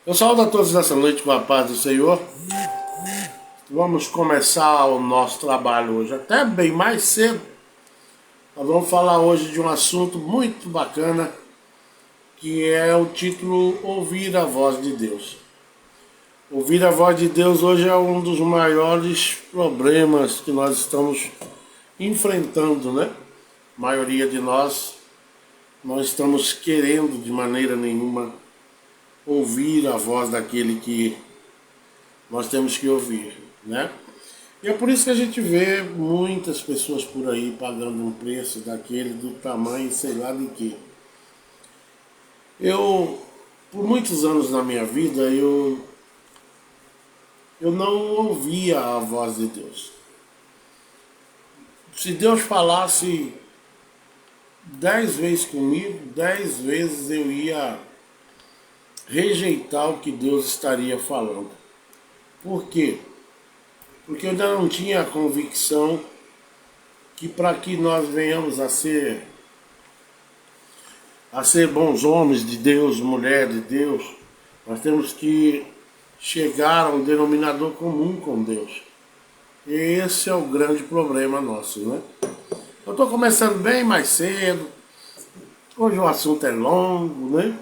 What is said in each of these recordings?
Eu saúdo a todos nessa noite com a paz do Senhor. Vamos começar o nosso trabalho hoje, até bem mais cedo. Nós vamos falar hoje de um assunto muito bacana, que é o título Ouvir a Voz de Deus. Ouvir a voz de Deus hoje é um dos maiores problemas que nós estamos enfrentando, né? A maioria de nós não estamos querendo de maneira nenhuma ouvir a voz daquele que nós temos que ouvir, né? E é por isso que a gente vê muitas pessoas por aí pagando um preço daquele do tamanho, sei lá de quê. Por muitos anos na minha vida, eu não ouvia a voz de Deus. Se Deus falasse 10 vezes comigo, 10 vezes eu ia rejeitar o que Deus estaria falando. Por quê? Porque eu ainda não tinha a convicção que para que nós venhamos a ser bons homens de Deus, mulher de Deus, nós temos que chegar a um denominador comum com Deus. E esse é o grande problema nosso, né? Eu estou começando bem mais cedo, hoje o assunto é longo, né?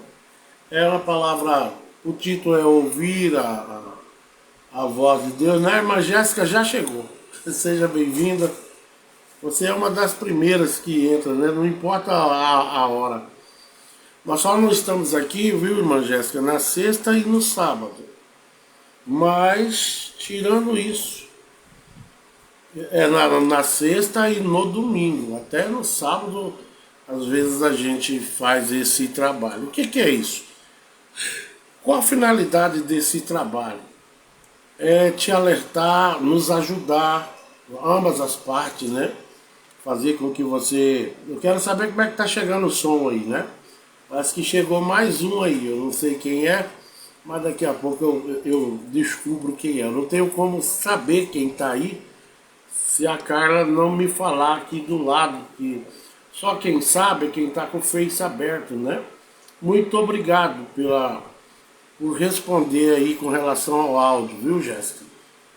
É uma palavra, o título é Ouvir a Voz de Deus, né? A irmã Jéssica já chegou, seja bem-vinda. Você é uma das primeiras que entra, né? Não importa a hora. Nós só não estamos aqui, viu, irmã Jéssica, na sexta e no sábado. Mas, tirando isso, é na sexta e no domingo. Até no sábado, às vezes a gente faz esse trabalho. O que é isso? Qual a finalidade desse trabalho? É te alertar, nos ajudar, ambas as partes, né? Fazer com que você... Eu quero saber como é que tá chegando o som aí, né? Parece que chegou mais um aí, eu não sei quem é, mas daqui a pouco eu descubro quem é. Eu não tenho como saber quem tá aí se a Carla não me falar aqui do lado, que só quem sabe é quem tá com o Face aberto, né? Muito obrigado por responder aí com relação ao áudio, viu, Jéssica?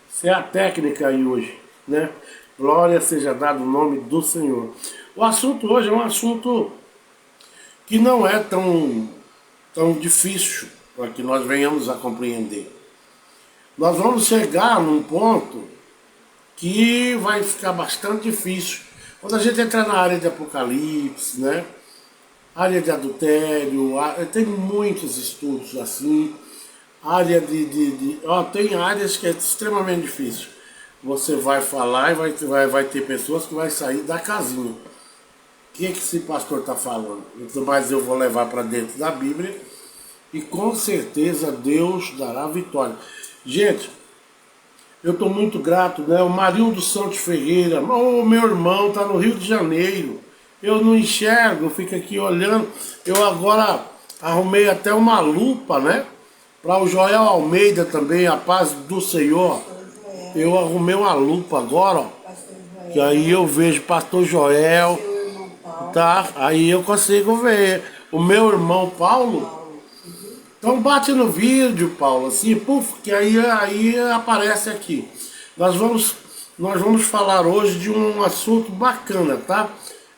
Você é a técnica aí hoje, né? Glória seja dado o nome do Senhor. O assunto hoje é um assunto que não é tão difícil para que nós venhamos a compreender. Nós vamos chegar num ponto que vai ficar bastante difícil quando a gente entrar na área de Apocalipse, né? Área de adultério, tem muitos estudos assim, área tem áreas que é extremamente difícil. Você vai falar e vai ter pessoas que vai sair da casinha. O que esse pastor está falando? Mas eu vou levar para dentro da Bíblia e com certeza Deus dará vitória. Gente, eu estou muito grato, né? O Marildo Santos Ferreira, meu irmão, está no Rio de Janeiro. Eu não enxergo, eu fico aqui olhando. Eu agora arrumei até uma lupa, né? Para o Joel Almeida também, a paz do Senhor. Eu arrumei uma lupa agora, ó. Que aí eu vejo Pastor Joel, tá? Aí eu consigo ver. O meu irmão Paulo. Então bate no vídeo, Paulo, assim, puf, que aí aparece aqui. Nós vamos falar hoje de um assunto bacana, tá?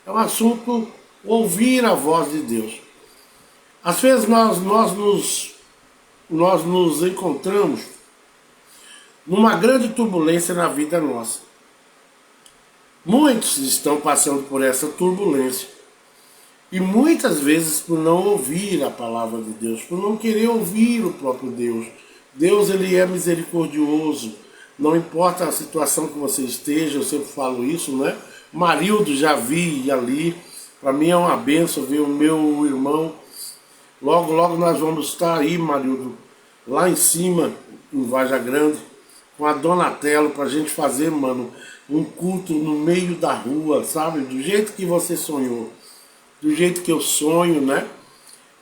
É um assunto ouvir a voz de Deus. Às vezes nós nos encontramos numa grande turbulência na vida nossa. Muitos estão passando por essa turbulência. E muitas vezes por não ouvir a palavra de Deus, por não querer ouvir o próprio Deus. Deus, ele é misericordioso. Não importa a situação que você esteja, eu sempre falo isso, né? Marildo, já vi ali. Para mim é uma benção ver o meu irmão. Logo, logo nós vamos estar aí, Marildo, lá em cima, em Varja Grande, com a Donatello, pra gente fazer, mano, um culto no meio da rua, sabe? Do jeito que você sonhou. Do jeito que eu sonho, né?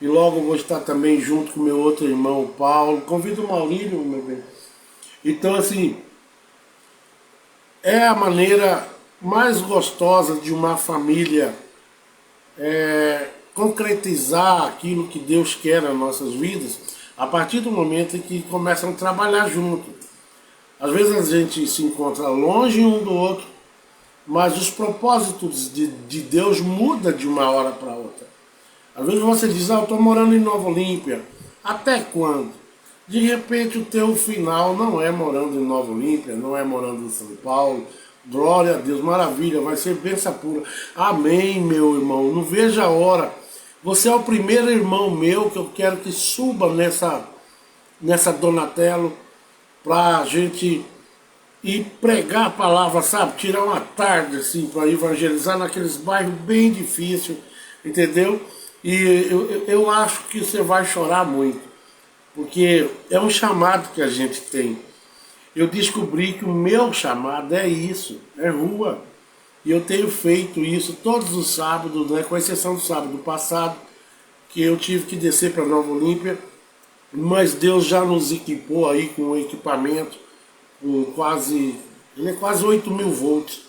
E logo eu vou estar também junto com meu outro irmão, o Paulo. Convido o Maurílio, meu bem. Então, assim, é a maneira mais gostosa de uma família concretizar aquilo que Deus quer nas nossas vidas, a partir do momento em que começam a trabalhar junto. Às vezes a gente se encontra longe um do outro, mas os propósitos de Deus mudam de uma hora para outra. Às vezes você diz, eu estou morando em Nova Olímpia. Até quando? De repente o teu final não é morando em Nova Olímpia, não é morando em São Paulo. Glória a Deus, maravilha, vai ser bênção pura. Amém, meu irmão, não veja a hora. Você é o primeiro irmão meu que eu quero que suba nessa Donatello, para a gente ir pregar a palavra, sabe? Tirar uma tarde assim para evangelizar naqueles bairros bem difíceis, entendeu? E eu acho que você vai chorar muito, porque é um chamado que a gente tem. Eu descobri que o meu chamado é isso, é rua. E eu tenho feito isso todos os sábados, né, com exceção do sábado passado, que eu tive que descer para Nova Olímpia, mas Deus já nos equipou aí com um equipamento, com ele é quase 8.000 volts,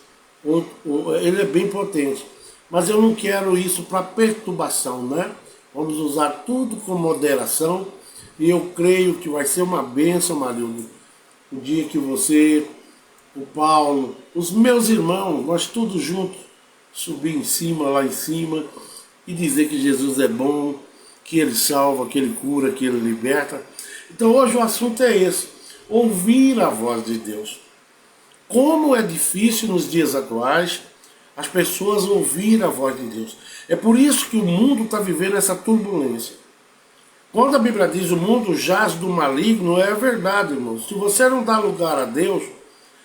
ele é bem potente. Mas eu não quero isso para perturbação, né? Vamos usar tudo com moderação, e eu creio que vai ser uma bênção, Marildo, o dia que você, o Paulo, os meus irmãos, nós todos juntos, subir em cima, lá em cima, e dizer que Jesus é bom, que Ele salva, que Ele cura, que Ele liberta. Então hoje o assunto é esse, ouvir a voz de Deus. Como é difícil nos dias atuais as pessoas ouvir a voz de Deus. É por isso que o mundo está vivendo essa turbulência. Quando a Bíblia diz o mundo jaz do maligno, é verdade, irmão. Se você não dá lugar a Deus,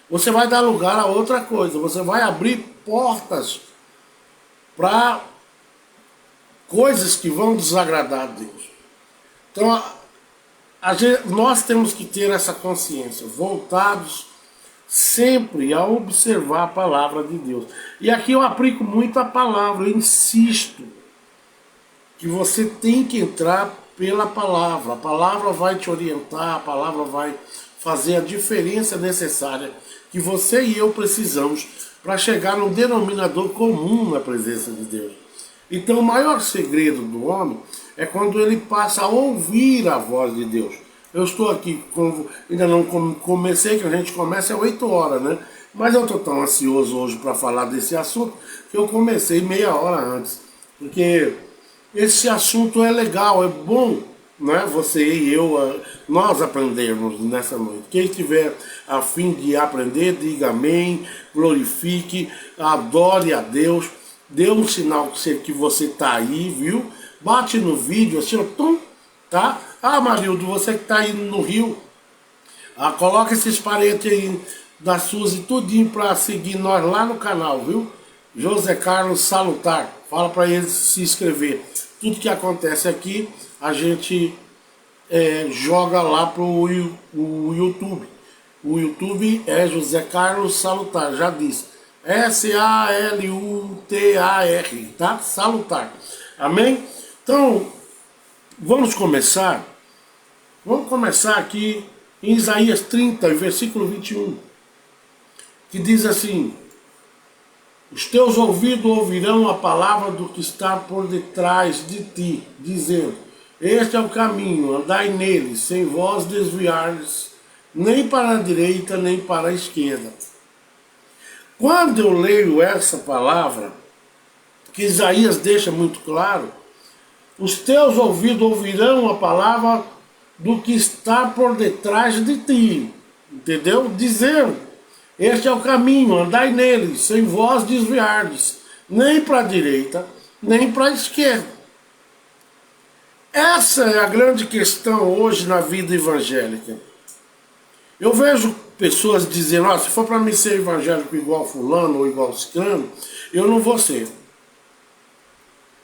você vai dar lugar a outra coisa. Você vai abrir portas para coisas que vão desagradar a Deus. Então, nós temos que ter essa consciência, voltados sempre a observar a palavra de Deus. E aqui eu aplico muito a palavra, eu insisto que você tem que entrar pela palavra. A palavra vai te orientar, a palavra vai fazer a diferença necessária que você e eu precisamos para chegar num denominador comum na presença de Deus. Então o maior segredo do homem é quando ele passa a ouvir a voz de Deus. Eu estou aqui, ainda não comecei, que a gente começa às 8 horas, né? Mas eu estou tão ansioso hoje para falar desse assunto que eu comecei meia hora antes. Porque esse assunto é legal, é bom, né? Você e eu, nós aprendermos nessa noite. Quem tiver a fim de aprender, diga amém, glorifique, adore a Deus, dê um sinal que você está aí, viu? Bate no vídeo assim, ó, tum, tá? Ah, Marildo, você que está aí no Rio, coloca esses parentes aí da Suzy tudinho para seguir nós lá no canal, viu? José Carlos Salutar, fala para eles se inscrever. Tudo que acontece aqui, a gente joga lá pro o YouTube. O YouTube é José Carlos Salutar, já disse. S-A-L-U-T-A-R, tá? Salutar. Amém? Então, vamos começar. Vamos começar aqui em Isaías 30, versículo 21, que diz assim: os teus ouvidos ouvirão a palavra do que está por detrás de ti, dizendo, este é o caminho, andai nele, sem vós desviares, nem para a direita, nem para a esquerda. Quando eu leio essa palavra, que Isaías deixa muito claro, os teus ouvidos ouvirão a palavra do que está por detrás de ti, entendeu? Dizendo, este é o caminho, andai nele, sem vós desviardes, nem para a direita, nem para a esquerda. Essa é a grande questão hoje na vida evangélica. Eu vejo pessoas dizendo, se for para mim ser evangélico igual fulano ou igual ciclano, eu não vou ser.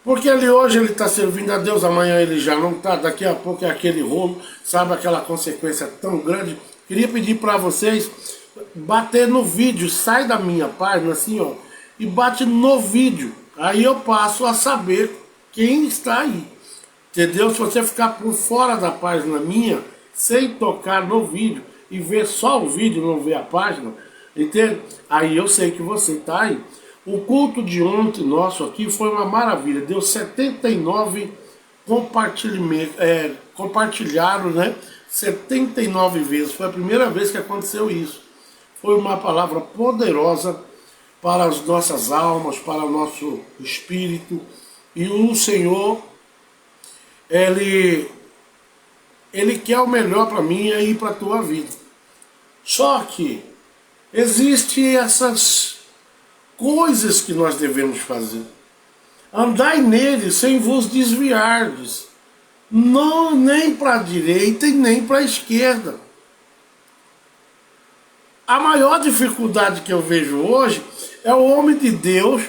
Porque hoje ele está servindo a Deus, amanhã ele já não está, daqui a pouco é aquele rolo, sabe, aquela consequência tão grande. Queria pedir para vocês bater no vídeo, sai da minha página assim, ó, e bate no vídeo. Aí eu passo a saber quem está aí. Entendeu? Se você ficar por fora da página minha, sem tocar no vídeo, e ver só o vídeo, não ver a página, entende? Aí eu sei que você está aí. O culto de ontem nosso aqui foi uma maravilha, deu 79 compartilharam, né? 79 vezes. Foi a primeira vez que aconteceu isso. Foi uma palavra poderosa para as nossas almas, para o nosso espírito. E o Senhor, Ele quer o melhor para mim e para a tua vida. Só que existem essas coisas que nós devemos fazer. Andai nele sem vos desviardes, não nem para a direita e nem para a esquerda. A maior dificuldade que eu vejo hoje é o homem de Deus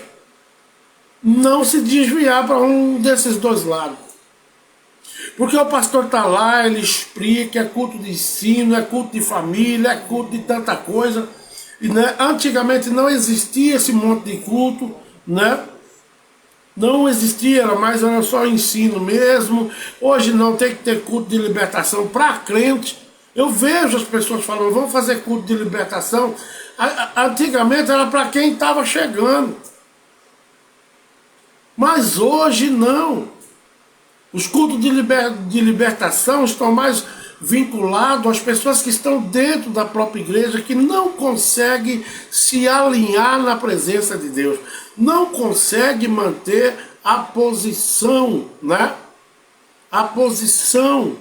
não se desviar para um desses dois lados. Porque o pastor está lá, ele explica, é culto de ensino, é culto de família, é culto de tanta coisa. E, né, antigamente não existia esse monte de culto, né? Não existia, mas era só ensino mesmo. Hoje não, tem que ter culto de libertação para crente. Eu vejo as pessoas falando, vamos fazer culto de libertação. Antigamente era para quem estava chegando. Mas hoje não. Os cultos de libertação estão mais vinculados às pessoas que estão dentro da própria igreja, que não conseguem se alinhar na presença de Deus, não conseguem manter a posição, né? A posição.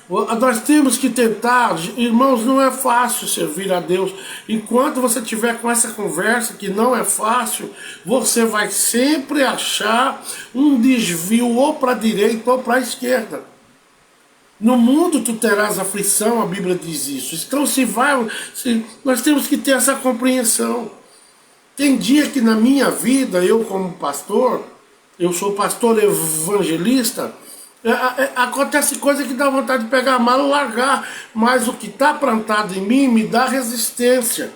Nós temos que tentar, irmãos, não é fácil servir a Deus. Enquanto você tiver com essa conversa que não é fácil, você vai sempre achar um desvio ou para a direita ou para a esquerda. No mundo tu terás aflição, a Bíblia diz isso. Então nós temos que ter essa compreensão. Tem dia que na minha vida, eu como pastor, eu sou pastor evangelista, acontece coisa que dá vontade de pegar a mala e largar, mas o que está plantado em mim me dá resistência.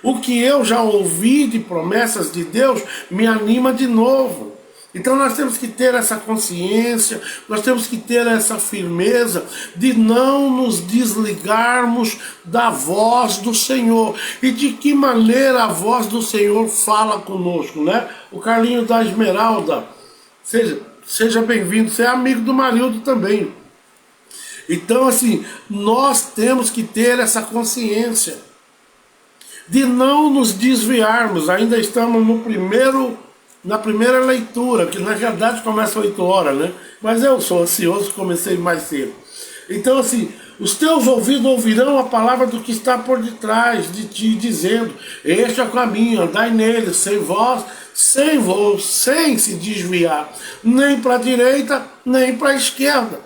O que eu já ouvi de promessas de Deus me anima de novo. Então nós temos que ter essa consciência, nós temos que ter essa firmeza de não nos desligarmos da voz do Senhor. E de que maneira a voz do Senhor fala conosco, né? O Carlinho da Esmeralda, seja bem-vindo, você é amigo do Marildo também. Então assim, nós temos que ter essa consciência de não nos desviarmos. Ainda estamos na primeira leitura, que na verdade começa às 8 horas, né? Mas eu sou ansioso, comecei mais cedo. Então assim, os teus ouvidos ouvirão a palavra do que está por detrás de ti, dizendo, este é o caminho, andai nele, sem se desviar, nem para a direita, nem para a esquerda.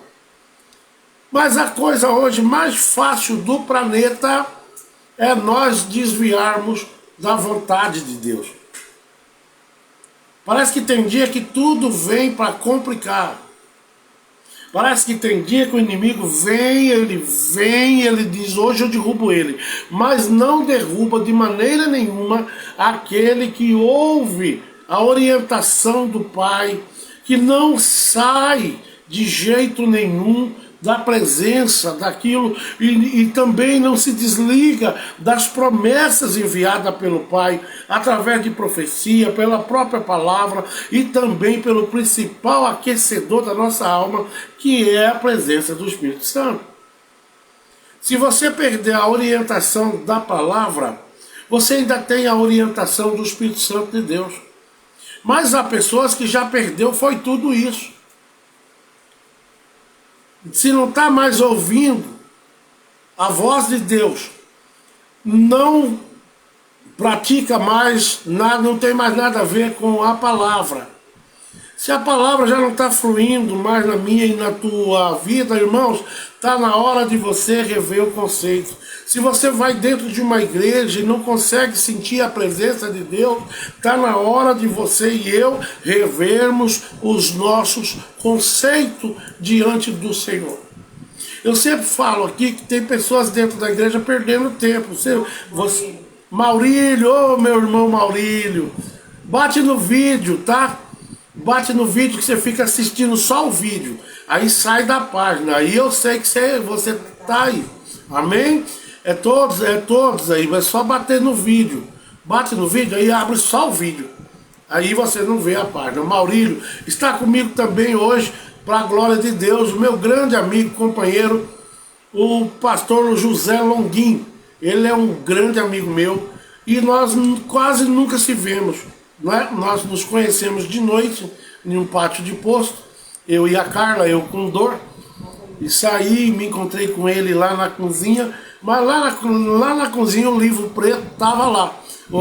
Mas a coisa hoje mais fácil do planeta é nós desviarmos da vontade de Deus. Parece que tem dia que tudo vem para complicar. Parece que tem dia que o inimigo vem, ele diz, hoje eu derrubo ele. Mas não derruba de maneira nenhuma aquele que ouve a orientação do Pai, que não sai de jeito nenhum da presença daquilo e também não se desliga das promessas enviadas pelo Pai através de profecia, pela própria palavra e também pelo principal aquecedor da nossa alma, que é a presença do Espírito Santo. Se você perder a orientação da palavra, você ainda tem a orientação do Espírito Santo de Deus. Mas há pessoas que já perdeu, foi tudo isso. Se não está mais ouvindo a voz de Deus, não pratica mais nada, não tem mais nada a ver com a palavra. Se a palavra já não está fluindo mais na minha e na tua vida, irmãos, está na hora de você rever o conceito. Se você vai dentro de uma igreja e não consegue sentir a presença de Deus, está na hora de você e eu revermos os nossos conceitos diante do Senhor. Eu sempre falo aqui que tem pessoas dentro da igreja perdendo tempo. Maurílio, ô meu irmão Maurílio, bate no vídeo, tá? Bate no vídeo que você fica assistindo só o vídeo. Aí sai da página. Aí eu sei que você tá aí. Amém? É todos aí. É só bater no vídeo. Bate no vídeo, aí abre só o vídeo. Aí você não vê a página. Maurílio está comigo também hoje, para a glória de Deus, o meu grande amigo, companheiro, o pastor José Longuinho. Ele é um grande amigo meu e nós quase nunca se vemos. Não é? Nós nos conhecemos de noite em um pátio de posto, eu e a Carla, eu com dor, e saí, me encontrei com ele lá na cozinha, mas lá na cozinha o livro preto estava lá,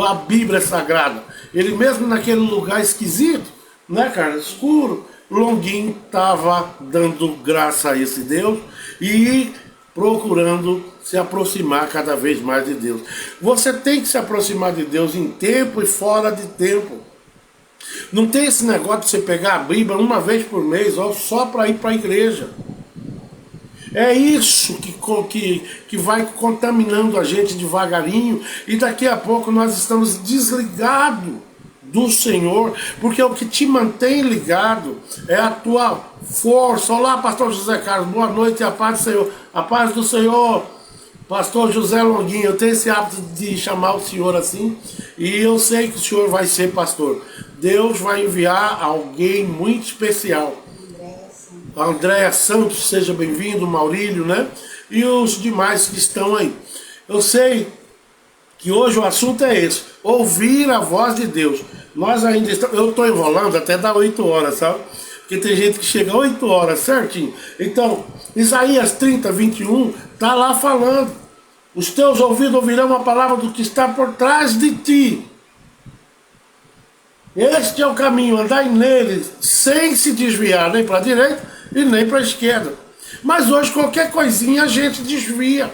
a Bíblia Sagrada. Ele mesmo naquele lugar esquisito, né, cara, escuro, Longuinho estava dando graça a esse Deus e procurando se aproximar cada vez mais de Deus. Você tem que se aproximar de Deus em tempo e fora de tempo. Não tem esse negócio de você pegar a Bíblia uma vez por mês, ou só para ir para a igreja. É isso que vai contaminando a gente devagarinho, e daqui a pouco nós estamos desligados do Senhor, porque o que te mantém ligado é a tua força. Olá, pastor José Carlos, boa noite, a paz do Senhor. A paz do Senhor, pastor José Longuinho. Eu tenho esse hábito de chamar o senhor assim, e eu sei que o senhor vai ser pastor. Deus vai enviar alguém muito especial. Andréa Santos, seja bem-vindo, Maurílio, né? E os demais que estão aí. Eu sei que hoje o assunto é esse, ouvir a voz de Deus. Nós ainda estamos, eu estou enrolando até dar 8 horas, sabe? Porque tem gente que chega 8 horas certinho. Então, Isaías 30, 21, está lá falando: os teus ouvidos ouvirão a palavra do que está por trás de ti. Este é o caminho, andai nele, sem se desviar nem para a direita e nem para a esquerda. Mas hoje qualquer coisinha a gente desvia.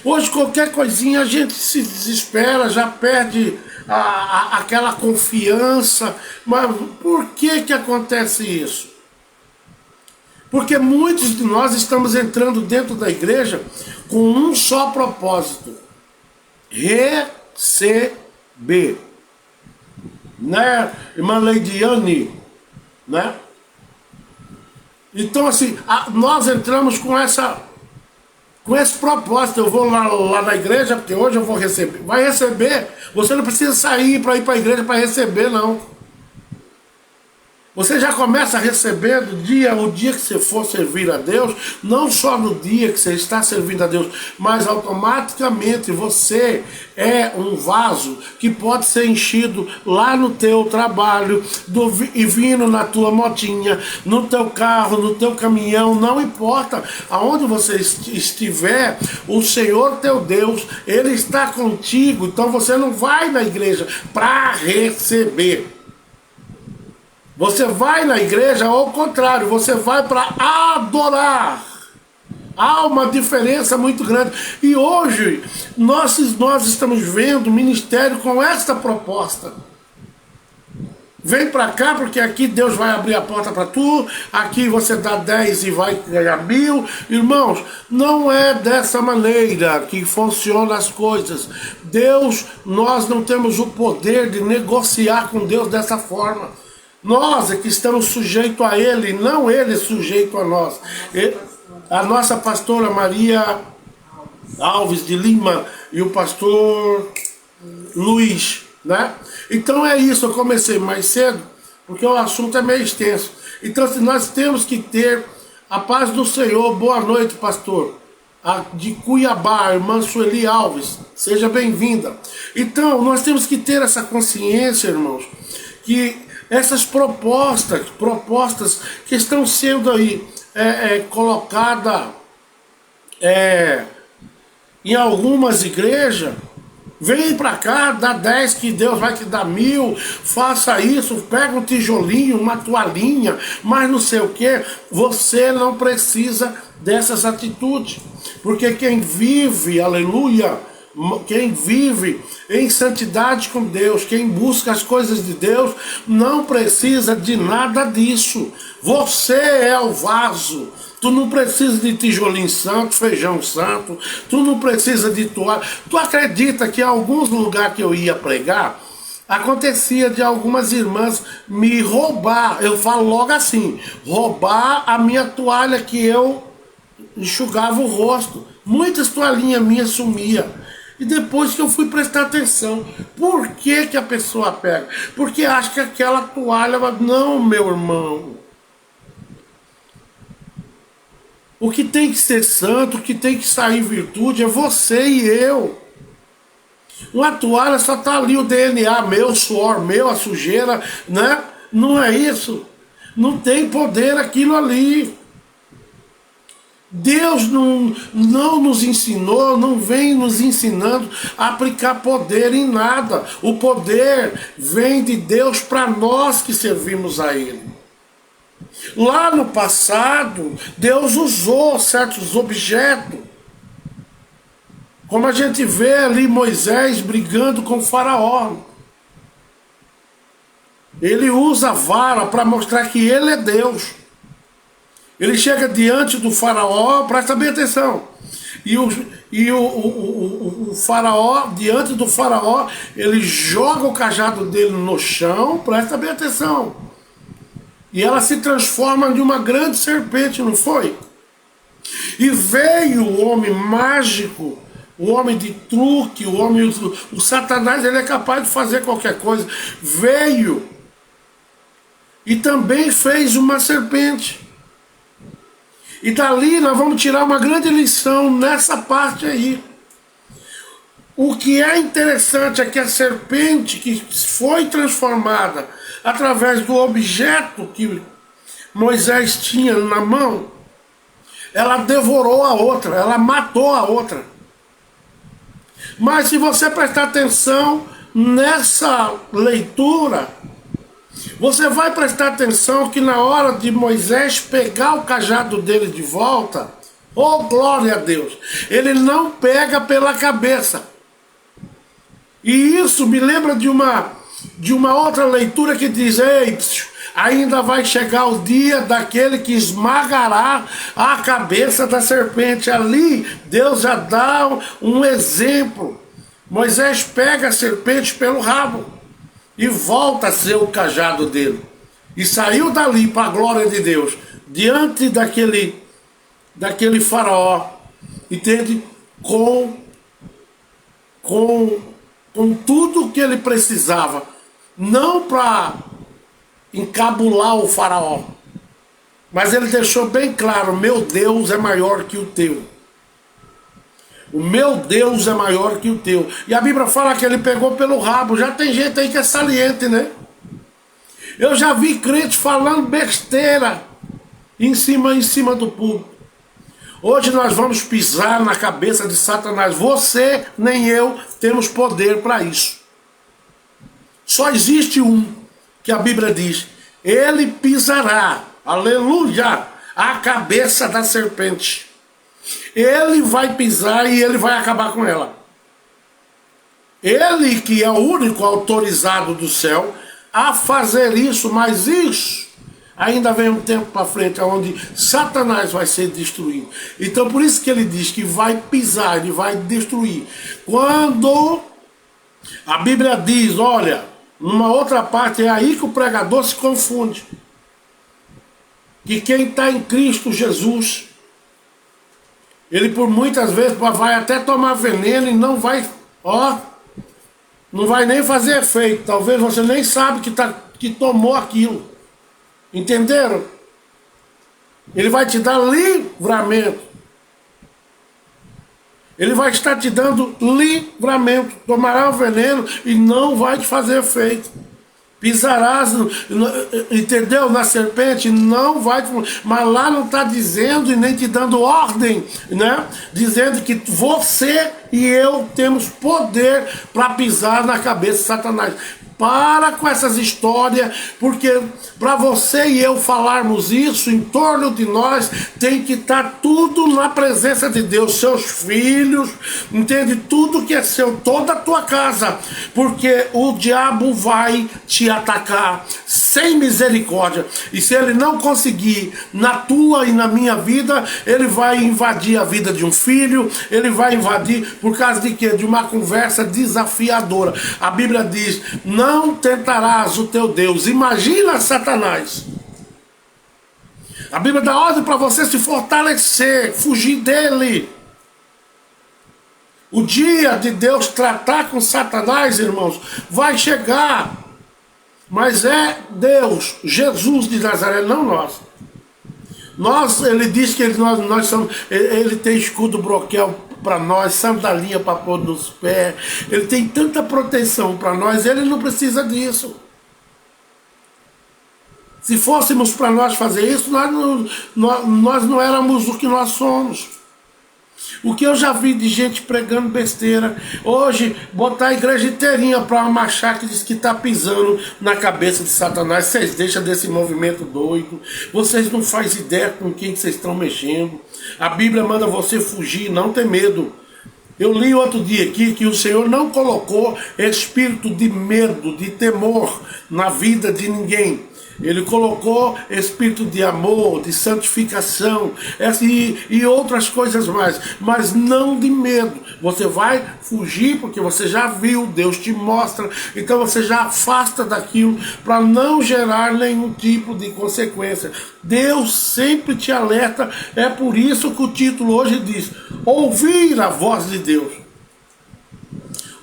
Hoje qualquer coisinha a gente se desespera, já perde aquela confiança. Mas por que acontece isso? Porque muitos de nós estamos entrando dentro da igreja com um só propósito: receber. Né, irmã Leidiane, né? Então assim, nós entramos com esse propósito. Eu vou lá na igreja porque hoje eu vou receber. Vai receber. Você não precisa sair para ir para a igreja para receber, não. Você já começa a receber o dia que você for servir a Deus, não só no dia que você está servindo a Deus, mas automaticamente você é um vaso que pode ser enchido lá no teu trabalho, e vindo na tua motinha, no teu carro, no teu caminhão, não importa aonde você estiver, o Senhor teu Deus, Ele está contigo. Então você não vai na igreja para receber. Você vai na igreja ao contrário, você vai para adorar. Há uma diferença muito grande. E hoje nós estamos vendo o ministério com esta proposta. Vem para cá porque aqui Deus vai abrir a porta para tu, aqui você dá 10 e vai ganhar 1000. Irmãos, não é dessa maneira que funcionam as coisas. Deus, nós não temos o poder de negociar com Deus dessa forma. Nós é que estamos sujeitos a Ele, não Ele sujeito a nós. A nossa pastora Maria Alves de Lima e o pastor Luiz, né? Então é isso, eu comecei mais cedo, porque o assunto é meio extenso. Então nós temos que ter a paz do Senhor. Boa noite, pastor. De Cuiabá, a irmã Sueli Alves, seja bem-vinda. Então nós temos que ter essa consciência, irmãos, que essas propostas que estão sendo aí colocadas em algumas igrejas, vem para cá, dá 10 que Deus vai te dar 1000, faça isso, pega um tijolinho, uma toalhinha, mas não sei o que. Você não precisa dessas atitudes, porque quem vive, aleluia, quem vive em santidade com Deus, quem busca as coisas de Deus, não precisa de nada disso. Você é o vaso. Tu não precisa de tijolinho santo, feijão santo. Tu não precisa de toalha. Tu acredita que em alguns lugares que eu ia pregar, acontecia de algumas irmãs me roubar, eu falo logo assim, roubar a minha toalha que eu enxugava o rosto. Muitas toalhinhas minhas sumiam. E depois que eu fui prestar atenção, por que que a pessoa pega? Porque acha que aquela toalha, não, meu irmão. O que tem que ser santo, o que tem que sair virtude é você e eu. Uma toalha só está ali o DNA meu, o suor meu, a sujeira, né? Não é isso. Não tem poder aquilo ali. Deus não nos ensinou, não vem nos ensinando a aplicar poder em nada. O poder vem de Deus para nós que servimos a Ele. Lá no passado, Deus usou certos objetos. Como a gente vê ali Moisés brigando com o faraó. Ele usa a vara para mostrar que ele é Deus. Ele chega diante do faraó, presta bem atenção. E o faraó, diante do faraó, ele joga o cajado dele no chão, presta bem atenção. E ela se transforma em uma grande serpente, não foi? E veio o homem mágico, o homem de truque, o Satanás, ele é capaz de fazer qualquer coisa. Veio e também fez uma serpente. E dali nós vamos tirar uma grande lição nessa parte aí. O que é interessante é que a serpente que foi transformada através do objeto que Moisés tinha na mão, ela devorou a outra, ela matou a outra. Mas se você prestar atenção nessa leitura, você vai prestar atenção que na hora de Moisés pegar o cajado dele de volta, oh glória a Deus, ele não pega pela cabeça. E isso me lembra de uma outra leitura que diz, ei, ainda vai chegar o dia daquele que esmagará a cabeça da serpente. Ali Deus já dá um exemplo. Moisés pega a serpente pelo rabo e volta a ser o cajado dele. E saiu dali para a glória de Deus, diante daquele faraó, entende? Com tudo que ele precisava, não para encabular o faraó, mas ele deixou bem claro, meu Deus é maior que o teu. O meu Deus é maior que o teu. E a Bíblia fala que ele pegou pelo rabo. Já tem gente aí que é saliente, né? Eu já vi crentes falando besteira em cima do público. Hoje nós vamos pisar na cabeça de Satanás. Você nem eu temos poder para isso. Só existe um, que a Bíblia diz, ele pisará, aleluia, a cabeça da serpente. Ele vai pisar e ele vai acabar com ela. Ele que é o único autorizado do céu a fazer isso, mas isso ainda vem um tempo para frente onde Satanás vai ser destruído. Então por isso que ele diz que vai pisar, ele vai destruir. Quando a Bíblia diz, olha, numa outra parte é aí que o pregador se confunde. Que quem está em Cristo Jesus, ele por muitas vezes vai até tomar veneno e não vai, não vai nem fazer efeito. Talvez você nem sabe que tomou aquilo. Entenderam? Ele vai te dar livramento. Ele vai estar te dando livramento. Tomará o veneno e não vai te fazer efeito. Pisarás, entendeu? Na serpente, não vai, mas lá não está dizendo e nem te dando ordem, né? Dizendo que você e eu temos poder para pisar na cabeça de Satanás. Para com essas histórias, porque para você e eu falarmos isso em torno de nós, tem que estar tudo na presença de Deus, seus filhos, entende? Tudo que é seu, toda a tua casa, porque o diabo vai te atacar sem misericórdia, e se ele não conseguir na tua e na minha vida, ele vai invadir a vida de um filho, ele vai invadir por causa de quê? De uma conversa desafiadora. A Bíblia diz, não tentarás o teu Deus. Imagina Satanás. A Bíblia dá ordem para você se fortalecer, fugir dele. O dia de Deus tratar com Satanás, irmãos, vai chegar. Mas é Deus, Jesus de Nazaré, não nós. Ele diz que nós somos, ele tem escudo broquel para nós, sandalinha para pôr nos pés, ele tem tanta proteção para nós, ele não precisa disso. Se fôssemos para nós fazer isso, nós não éramos o que nós somos. O que eu já vi de gente pregando besteira, hoje botar a igreja inteirinha para uma machá que diz que está pisando na cabeça de Satanás. Vocês deixam desse movimento doido, vocês não fazem ideia com quem vocês estão mexendo. A Bíblia manda você fugir, não ter medo. Eu li outro dia aqui que o Senhor não colocou espírito de medo, de temor na vida de ninguém. Ele colocou espírito de amor, de santificação e outras coisas mais, mas não de medo. Você vai fugir porque você já viu, Deus te mostra, então você já afasta daquilo para não gerar nenhum tipo de consequência. Deus sempre te alerta, é por isso que o título hoje diz: ouvir a voz de Deus.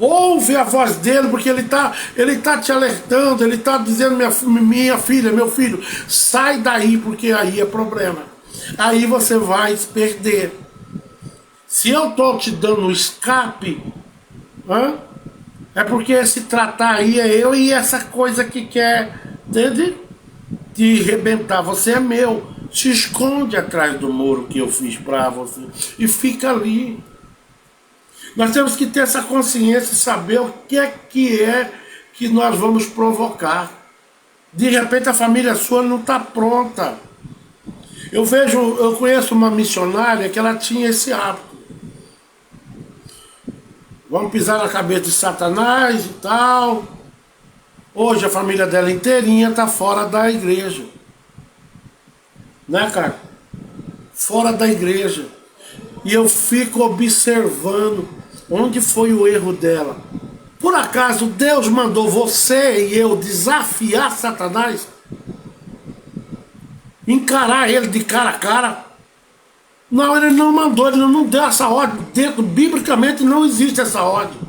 Ouve a voz dele, porque ele tá te alertando, ele está dizendo: minha filha, meu filho, sai daí, porque aí é problema. Aí você vai se perder. Se eu estou te dando escape, é porque esse tratar aí é eu e essa coisa que quer, entende? Te arrebentar. Você é meu. Se esconde atrás do muro que eu fiz para você e fica ali. Nós temos que ter essa consciência e saber o que é que nós vamos provocar. De repente a família sua não está pronta. Eu conheço uma missionária que ela tinha esse hábito. Vamos pisar na cabeça de Satanás e tal. Hoje a família dela inteirinha está fora da igreja. Né, cara? Fora da igreja. E eu fico observando onde foi o erro dela. Por acaso Deus mandou você e eu desafiar Satanás? Encarar ele de cara a cara? Não, ele não mandou, ele não deu essa ordem. Biblicamente não existe essa ordem.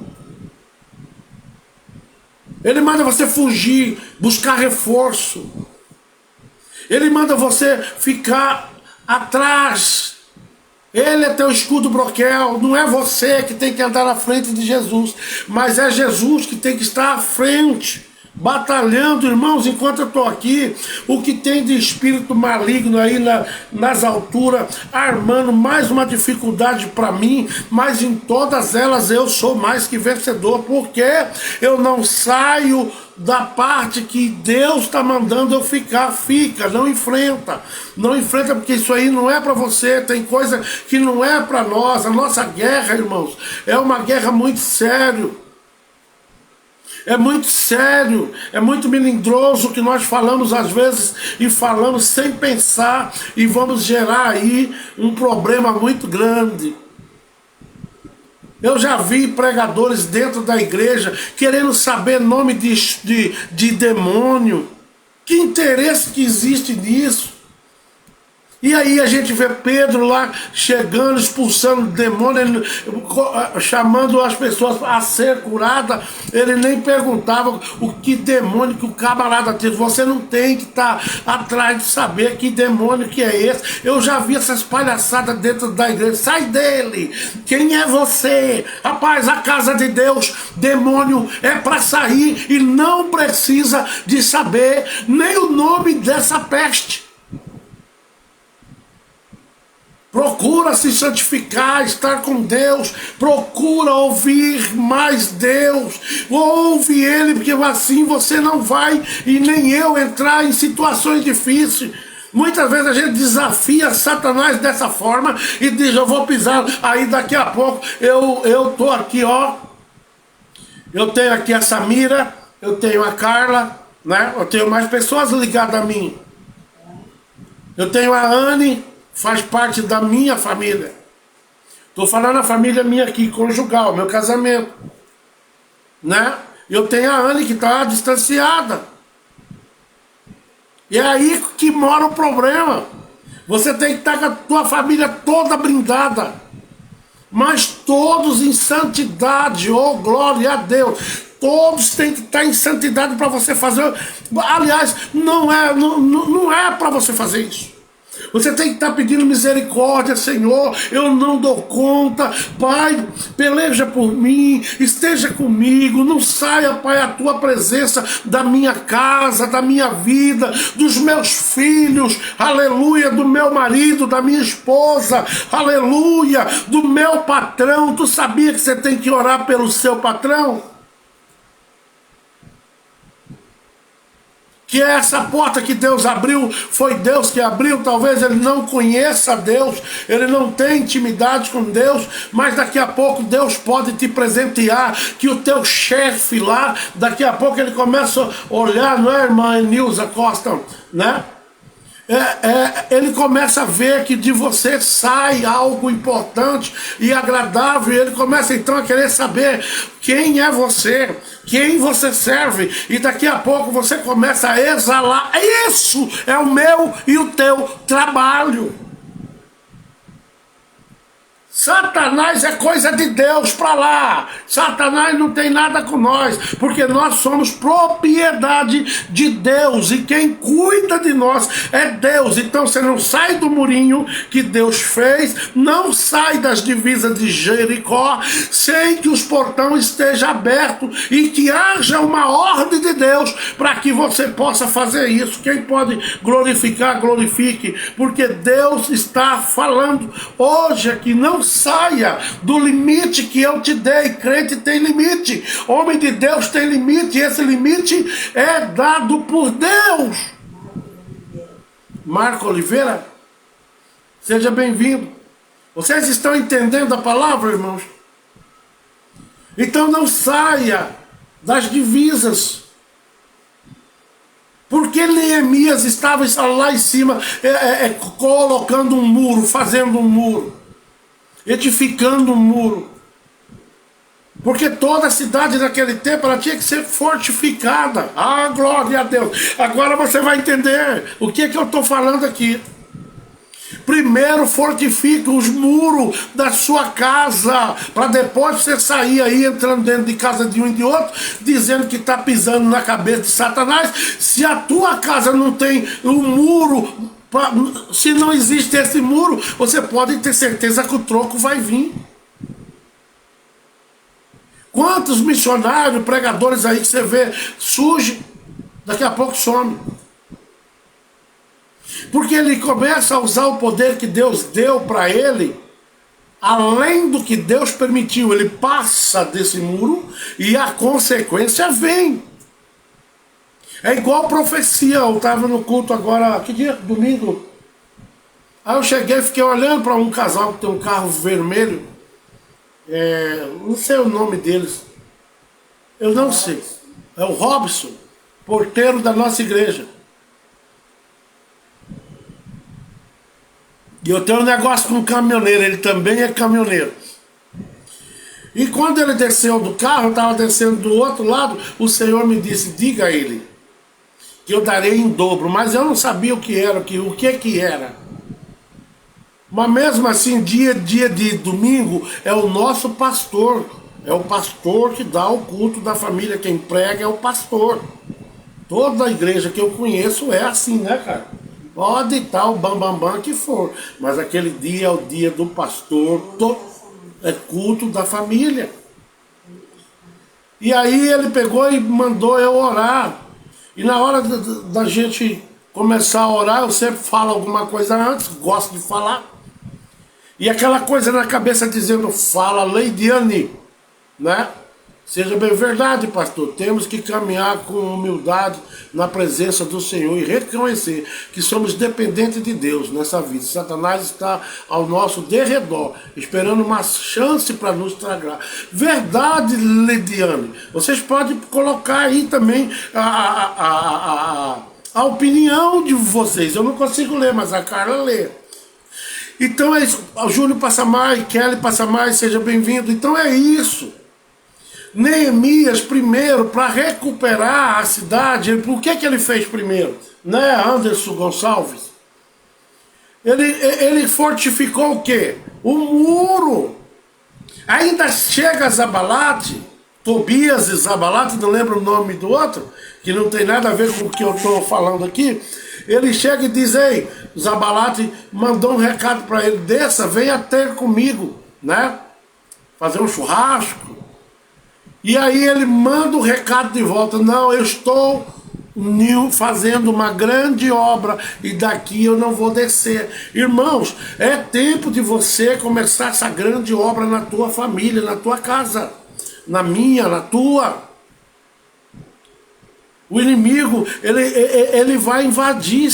Ele manda você fugir, buscar reforço. Ele manda você ficar atrás. Ele é teu escudo broquel, não é você que tem que andar na frente de Jesus, mas é Jesus que tem que estar à frente, batalhando, irmãos, enquanto eu estou aqui. O que tem de espírito maligno aí nas alturas, armando mais uma dificuldade para mim, mas em todas elas eu sou mais que vencedor, porque eu não saio da parte que Deus está mandando eu ficar. Fica, não enfrenta. Não enfrenta, porque isso aí não é para você. Tem coisa que não é para nós. A nossa guerra, irmãos, é uma guerra muito séria. É muito sério, é muito melindroso que nós falamos às vezes e falamos sem pensar e vamos gerar aí um problema muito grande. Eu já vi pregadores dentro da igreja querendo saber nome de demônio. Que interesse que existe nisso? E aí a gente vê Pedro lá chegando, expulsando o demônio, chamando as pessoas a ser curada. Ele nem perguntava o que demônio que o camarada teve. Você não tem que estar atrás de saber que demônio que é esse. Eu já vi essas palhaçadas dentro da igreja. Sai dele! Quem é você? Rapaz, a casa de Deus, demônio é para sair e não precisa de saber nem o nome dessa peste. Procura se santificar, estar com Deus, procura ouvir mais Deus, ouve Ele, porque assim você não vai, e nem eu, entrar em situações difíceis. Muitas vezes a gente desafia Satanás dessa forma e diz: eu vou pisar, aí daqui a pouco eu tô aqui, ó, eu tenho aqui a Samira, eu tenho a Carla, né? Eu tenho mais pessoas ligadas a mim. Eu tenho a Anne, faz parte da minha família. Estou falando a família minha aqui, conjugal, meu casamento. Né? Eu tenho a Anne que está distanciada. E é aí que mora o problema. Você tem que estar com a tua família toda blindada. mas todos em santidade, oh glória a Deus. Todos têm que estar em santidade para você fazer. Aliás, não é para você fazer isso. Você tem que estar pedindo misericórdia, Senhor, eu não dou conta, Pai, peleja por mim, esteja comigo, não saia, Pai, a tua presença da minha casa, da minha vida, dos meus filhos, aleluia, do meu marido, da minha esposa, aleluia, do meu patrão. Tu sabia que você tem que orar pelo seu patrão? Que é essa porta que Deus abriu, foi Deus que abriu. Talvez ele não conheça Deus, ele não tem intimidade com Deus, mas daqui a pouco Deus pode te presentear, que o teu chefe lá, daqui a pouco ele começa a olhar, não é, irmã Nilza Costa, né? Ele começa a ver que de você sai algo importante e agradável, e ele começa então a querer saber quem é você, quem você serve, e daqui a pouco você começa a exalar. Isso é o meu e o teu trabalho. Satanás é coisa de Deus para lá. Satanás não tem nada com nós, porque nós somos propriedade de Deus, e quem cuida de nós é Deus. Então você não sai do murinho que Deus fez, não sai das divisas de Jericó sem que os portões estejam abertos e que haja uma ordem de Deus para que você possa fazer isso. Quem pode glorificar, glorifique, porque Deus está falando hoje aqui. Não saia do limite que eu te dei. Crente tem limite, homem de Deus tem limite, e esse limite é dado por Deus. Marco Oliveira, seja bem-vindo. Vocês estão entendendo a palavra, irmãos? Então não saia das divisas. Porque Neemias estava lá em cima colocando um muro, fazendo um muro, edificando um muro. Porque toda a cidade naquele tempo ela tinha que ser fortificada. Ah, glória a Deus. Agora você vai entender o que eu estou falando aqui. Primeiro fortifique os muros da sua casa, para depois você sair aí entrando dentro de casa de um e de outro, dizendo que está pisando na cabeça de Satanás. Se a tua casa não tem um muro, se não existe esse muro, você pode ter certeza que o troco vai vir. Quantos missionários, pregadores aí que você vê surge, daqui a pouco some. Porque ele começa a usar o poder que Deus deu para ele, além do que Deus permitiu. Ele passa desse muro e a consequência vem. É igual profecia. Eu estava no culto agora, que dia? Domingo. Aí eu cheguei e fiquei olhando para um casal que tem um carro vermelho. Não sei o nome deles. Eu não sei. É o Robson, porteiro da nossa igreja. E eu tenho um negócio com um caminhoneiro, ele também é caminhoneiro. E quando ele desceu do carro, eu estava descendo do outro lado, o Senhor me disse, diga a ele que eu darei em dobro. Mas eu não sabia o que era, o que era. Mas mesmo assim, dia de domingo, é o nosso pastor. É o pastor que dá o culto da família, quem prega é o pastor. Toda a igreja que eu conheço é assim, né, cara? Pode estar o bambambam que for, mas aquele dia é o dia do pastor, é culto da família. E aí ele pegou e mandou eu orar. E na hora da gente começar a orar, eu sempre falo alguma coisa antes, gosto de falar. E aquela coisa na cabeça dizendo, fala, Leidiane, né? Seja bem verdade, pastor, temos que caminhar com humildade na presença do Senhor e reconhecer que somos dependentes de Deus nessa vida. Satanás está ao nosso derredor, esperando uma chance para nos tragar. Verdade, Lidiane. Vocês podem colocar aí também a opinião de vocês. Eu não consigo ler, mas a Carla lê. Então é isso. O Júnior Passamai, Kelly Passamai, seja bem-vindo. Então é isso. Neemias, primeiro, para recuperar a cidade, por que ele fez primeiro? Né, Anderson Ainda chega Zabalate, Tobias e Zabalate, não lembro o nome do outro, que não tem nada a ver com o que eu estou falando aqui. Ele chega e diz: ei, Zabalate mandou um recado para ele: desça, venha ter comigo, né? Fazer um churrasco. E aí ele manda o recado de volta: não, eu estou fazendo uma grande obra e daqui eu não vou descer. Irmãos, é tempo de você começar essa grande obra na tua família, na tua casa, na minha, na tua. O inimigo, ele vai invadir,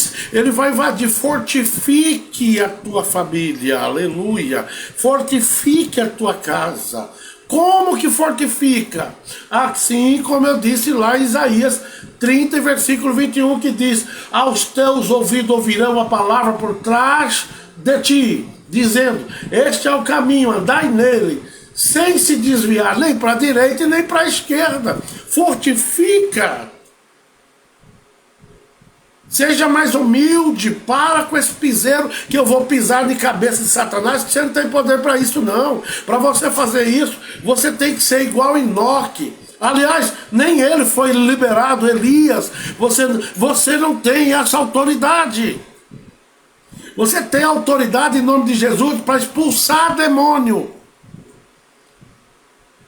fortifique a tua família, aleluia, fortifique a tua casa. Como que fortifica? Assim como eu disse lá em Isaías 30, versículo 21, que diz: aos teus ouvidos ouvirão a palavra por trás de ti, dizendo: este é o caminho, andai nele, sem se desviar nem para a direita e nem para a esquerda. Fortifica. Seja mais humilde, para com esse piseiro que eu vou pisar de cabeça de Satanás, que você não tem poder para isso não. Para você fazer isso, você tem que ser igual Enoque. Aliás, nem ele foi liberado, Elias. Você não tem essa autoridade. Você tem autoridade em nome de Jesus para expulsar demônio,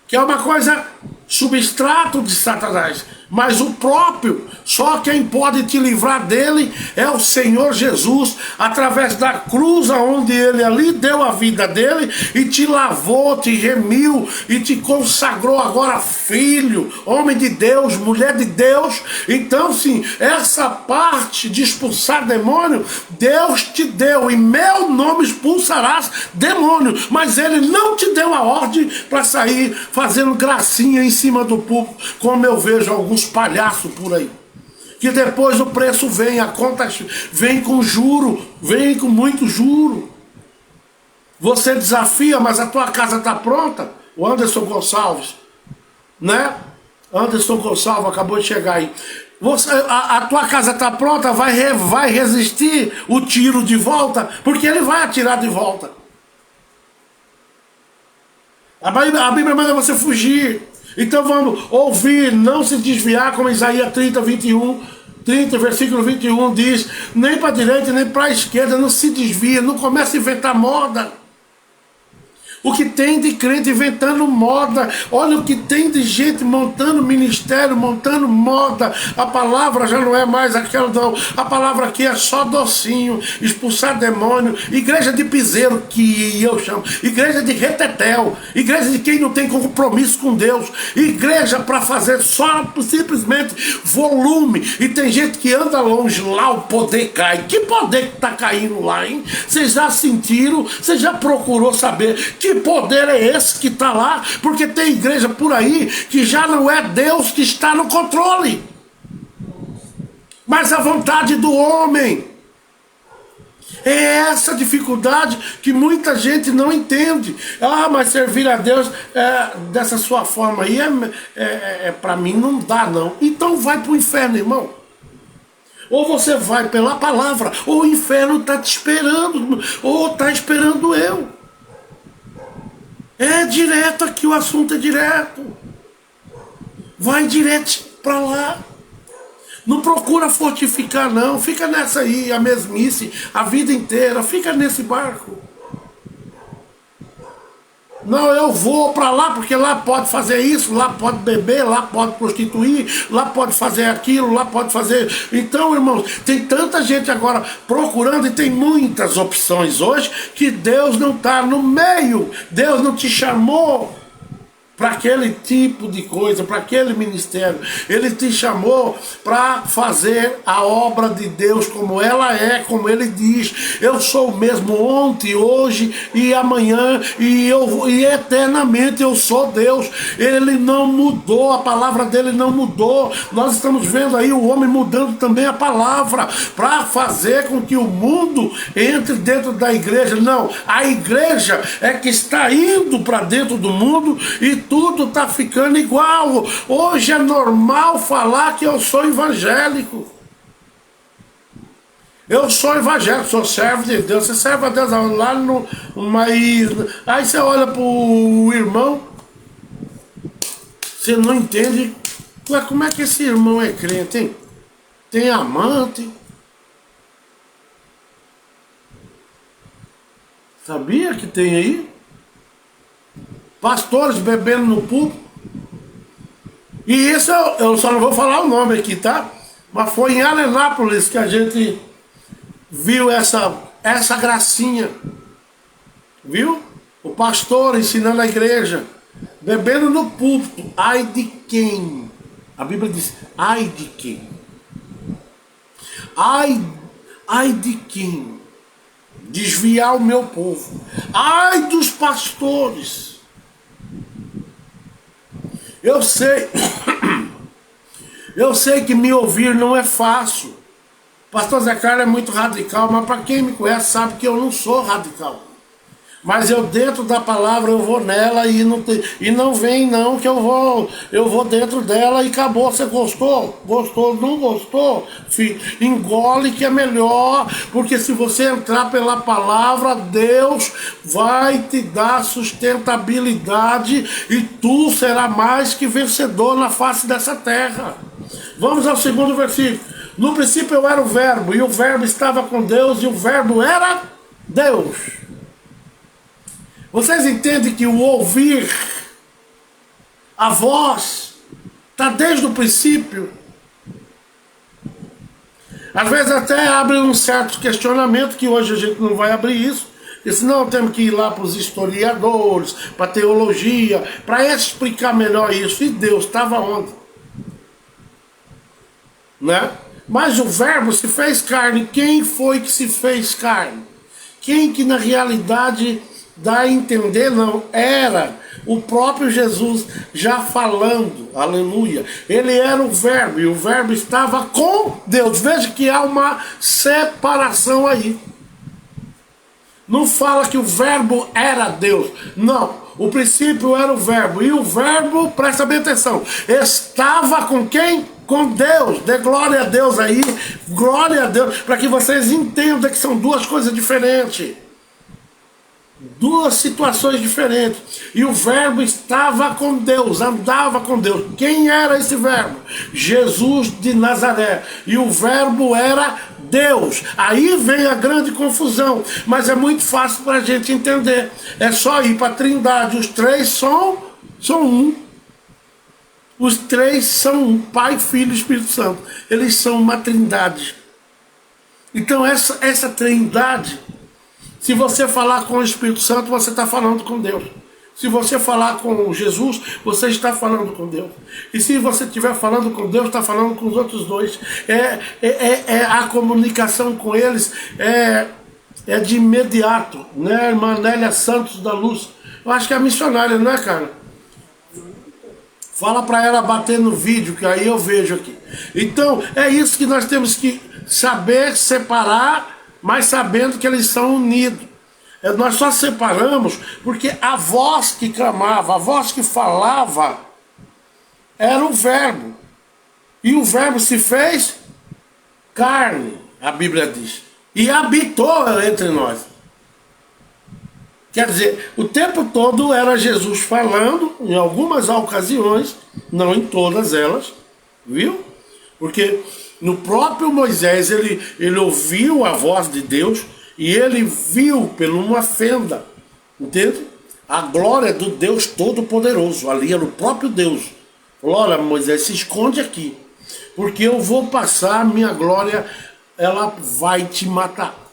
que é uma coisa substrato de Satanás. Mas o próprio, só quem pode te livrar dele é o Senhor Jesus, através da cruz, onde ele ali deu a vida dele e te lavou, te remiu e te consagrou agora filho, homem de Deus, mulher de Deus. Então sim, essa parte de expulsar demônio, Deus te deu, em meu nome expulsarás demônio, mas ele não te deu a ordem para sair fazendo gracinha em cima do público, como eu vejo alguns palhaços por aí, que depois o preço vem, a conta vem com juro, vem com muito juro. Você desafia, mas a tua casa está pronta. O Anderson Gonçalves, né? Anderson Gonçalves acabou de chegar aí. A tua casa está pronta, vai resistir o tiro de volta, porque ele vai atirar de volta. A Bíblia manda você fugir. Então vamos ouvir, não se desviar, como Isaías 30, versículo 21 diz: nem para a direita, nem para a esquerda, não se desvia, não comece a inventar moda. O que tem de crente inventando moda, olha o que tem de gente montando ministério, montando moda. A palavra já não é mais aquela não, a palavra aqui é só docinho, expulsar demônio, igreja de piseiro, que eu chamo, igreja de retetel, igreja de quem não tem compromisso com Deus, igreja para fazer só simplesmente volume. E tem gente que anda longe, lá o poder cai. Que poder que está caindo lá, hein? Vocês já sentiram, você já procurou saber que poder é esse que está lá? Porque tem igreja por aí que já não é Deus que está no controle, mas a vontade do homem. É essa dificuldade que muita gente não entende. Ah, mas servir a Deus dessa sua forma aí para mim não dá não. Então vai para o inferno, irmão. Ou você vai pela palavra, ou o inferno está te esperando, ou está esperando eu. É direto aqui, o assunto é direto. Vai direto para lá. Não procura fortificar não, fica nessa aí, a mesmice, a vida inteira, fica nesse barco. Não, eu vou para lá porque lá pode fazer isso, lá pode beber, lá pode prostituir, lá pode fazer aquilo, lá pode fazer... Então, irmãos, tem tanta gente agora procurando e tem muitas opções hoje que Deus não está no meio. Deus não te chamou para aquele tipo de coisa, para aquele ministério. Ele te chamou para fazer a obra de Deus como ela é, como ele diz. Eu sou o mesmo ontem, hoje e amanhã, e eternamente eu sou Deus. Ele não mudou, a palavra dele não mudou. Nós estamos vendo aí o homem mudando também a palavra para fazer com que o mundo entre dentro da igreja. Não, a igreja é que está indo para dentro do mundo e tudo está ficando igual. Hoje é normal falar que eu sou evangélico. Eu sou evangélico, sou servo de Deus. Você serve a Deus lá no... Aí você olha pro irmão, você não entende. Ué, como é que esse irmão é crente, hein? Tem amante. Sabia que tem aí? Pastores bebendo no púlpito. E isso eu só não vou falar o nome aqui, tá? Mas foi em Alenápolis que a gente viu essa gracinha. Viu? O pastor ensinando a igreja, bebendo no púlpito. Ai de quem? A Bíblia diz, ai de quem? Ai de quem? Desviar o meu povo. Ai dos pastores. Eu sei que me ouvir não é fácil. Pastor Zé Carlos é muito radical, mas para quem me conhece sabe que eu não sou radical. Mas eu dentro da palavra eu vou nela e não vem não que eu vou dentro dela e acabou. Você gostou? Gostou? Não gostou? Filho, engole que é melhor, porque se você entrar pela palavra, Deus vai te dar sustentabilidade e tu será mais que vencedor na face dessa terra. Vamos ao segundo versículo. No princípio eu era o verbo, e o verbo estava com Deus, e o verbo era Deus. Vocês entendem que o ouvir, a voz, está desde o princípio? Às vezes até abre um certo questionamento, que hoje a gente não vai abrir isso, porque senão temos que ir lá para os historiadores, para a teologia, para explicar melhor isso. E Deus estava onde? Né? Mas o verbo se fez carne. Quem foi que se fez carne? Quem que na realidade dá a entender, não, era o próprio Jesus já falando, aleluia. Ele era o verbo, e o verbo estava com Deus. Veja que há uma separação aí. Não fala que o verbo era Deus, não. O princípio era o verbo, e o verbo, presta bem atenção, estava com quem? Com Deus. Dê glória a Deus aí, glória a Deus, para que vocês entendam que são duas coisas diferentes. Duas situações diferentes. E o verbo estava com Deus, andava com Deus. Quem era esse verbo? Jesus de Nazaré. E o verbo era Deus. Aí vem a grande confusão, mas é muito fácil para a gente entender. É só ir para a Trindade. Os três são um. Os três são um, Pai, Filho e Espírito Santo. Eles são uma trindade. Então essa trindade, se você falar com o Espírito Santo, você está falando com Deus. Se você falar com Jesus, você está falando com Deus. E se você estiver falando com Deus, está falando com os outros dois. A comunicação com eles é de imediato. Né, irmã Nélia Santos da Luz? Eu acho que é missionária, não é, cara? Fala para ela bater no vídeo, que aí eu vejo aqui. Então, é isso que nós temos que saber separar, mas sabendo que eles são unidos. Nós só separamos porque a voz que clamava, a voz que falava, era o verbo. E o verbo se fez carne, a Bíblia diz. E habitou entre nós. Quer dizer, o tempo todo era Jesus falando, em algumas ocasiões, não em todas elas, viu? Porque no próprio Moisés ele ouviu a voz de Deus e ele viu por uma fenda, entende? A glória do Deus Todo-Poderoso, ali era o próprio Deus. Falou, olha Moisés, se esconde aqui, porque eu vou passar a minha glória, ela vai te matar.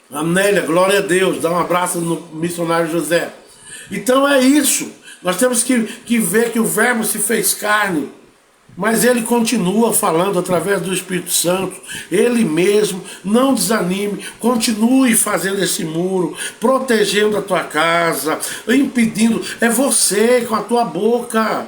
Amélia, glória a Deus, dá um abraço no missionário José. Então é isso, nós temos que ver que o verbo se fez carne, mas ele continua falando através do Espírito Santo, ele mesmo. Não desanime, continue fazendo esse muro, protegendo a tua casa, impedindo, é você com a tua boca,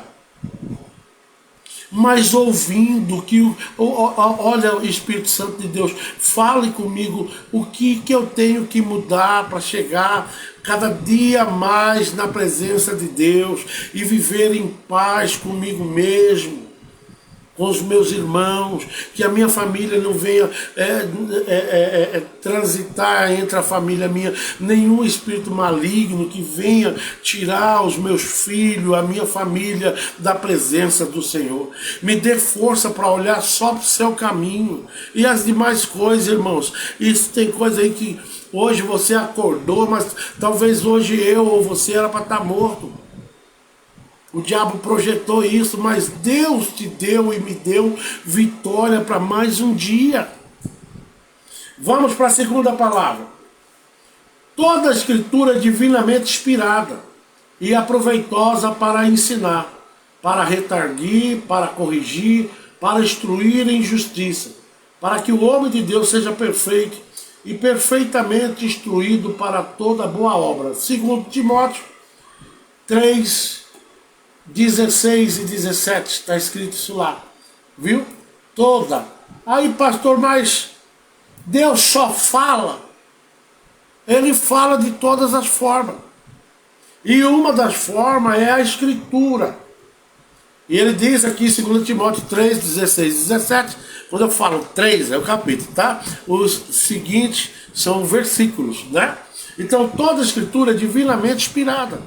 mas ouvindo que, olha, o Espírito Santo de Deus, fale comigo o que eu tenho que mudar para chegar cada dia mais na presença de Deus e viver em paz comigo mesmo, com os meus irmãos, que a minha família não venha transitar entre a família minha, nenhum espírito maligno que venha tirar os meus filhos, a minha família da presença do Senhor. Me dê força para olhar só para o seu caminho. E as demais coisas, irmãos, isso tem coisa aí que hoje você acordou, mas talvez hoje eu ou você era para estar morto. O diabo projetou isso, mas Deus te deu e me deu vitória para mais um dia. Vamos para a segunda palavra. Toda a escritura é divinamente inspirada e aproveitosa para ensinar, para redarguir, para corrigir, para instruir em justiça, para que o homem de Deus seja perfeito e perfeitamente instruído para toda boa obra. Segundo Timóteo 3, 16 e 17, está escrito isso lá, viu? Toda. Aí, pastor, mas Deus só fala? Ele fala de todas as formas. E uma das formas é a escritura. E ele diz aqui em 2 Timóteo 3, 16 e 17, quando eu falo 3, é o capítulo, tá? Os seguintes são versículos, né? Então, toda a escritura é divinamente inspirada.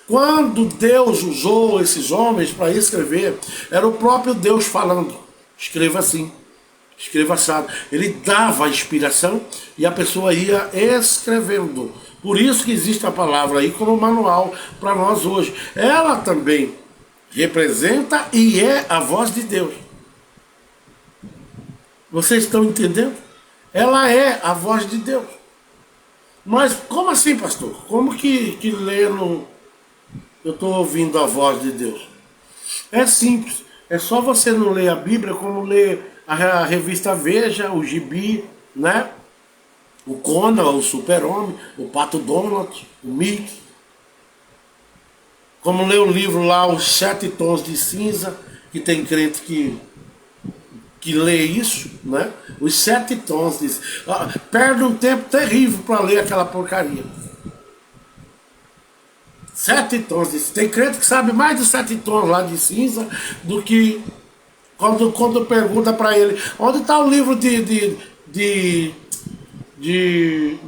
Quando Deus usou esses homens para escrever, era o próprio Deus falando. Escreva assim, escreva assado. Ele dava a inspiração e a pessoa ia escrevendo. Por isso que existe a palavra aí como manual para nós hoje. Ela também representa e é a voz de Deus. Vocês estão entendendo? Ela é a voz de Deus. Mas como assim, pastor? Como que lendo eu estou ouvindo a voz de Deus? É simples. É só você não ler a Bíblia como ler a revista Veja, o Gibi, né? O Conan, o Super-Homem, o Pato Donald, o Mickey. Como ler o livro lá, Os 7 Tons de Cinza, que tem crente que lê isso, né? Os 7 tons de cinza. Perde um tempo terrível para ler aquela porcaria. 7 tons de cinza. Tem crente que sabe mais de 7 tons lá de cinza do que quando pergunta para ele onde está o livro de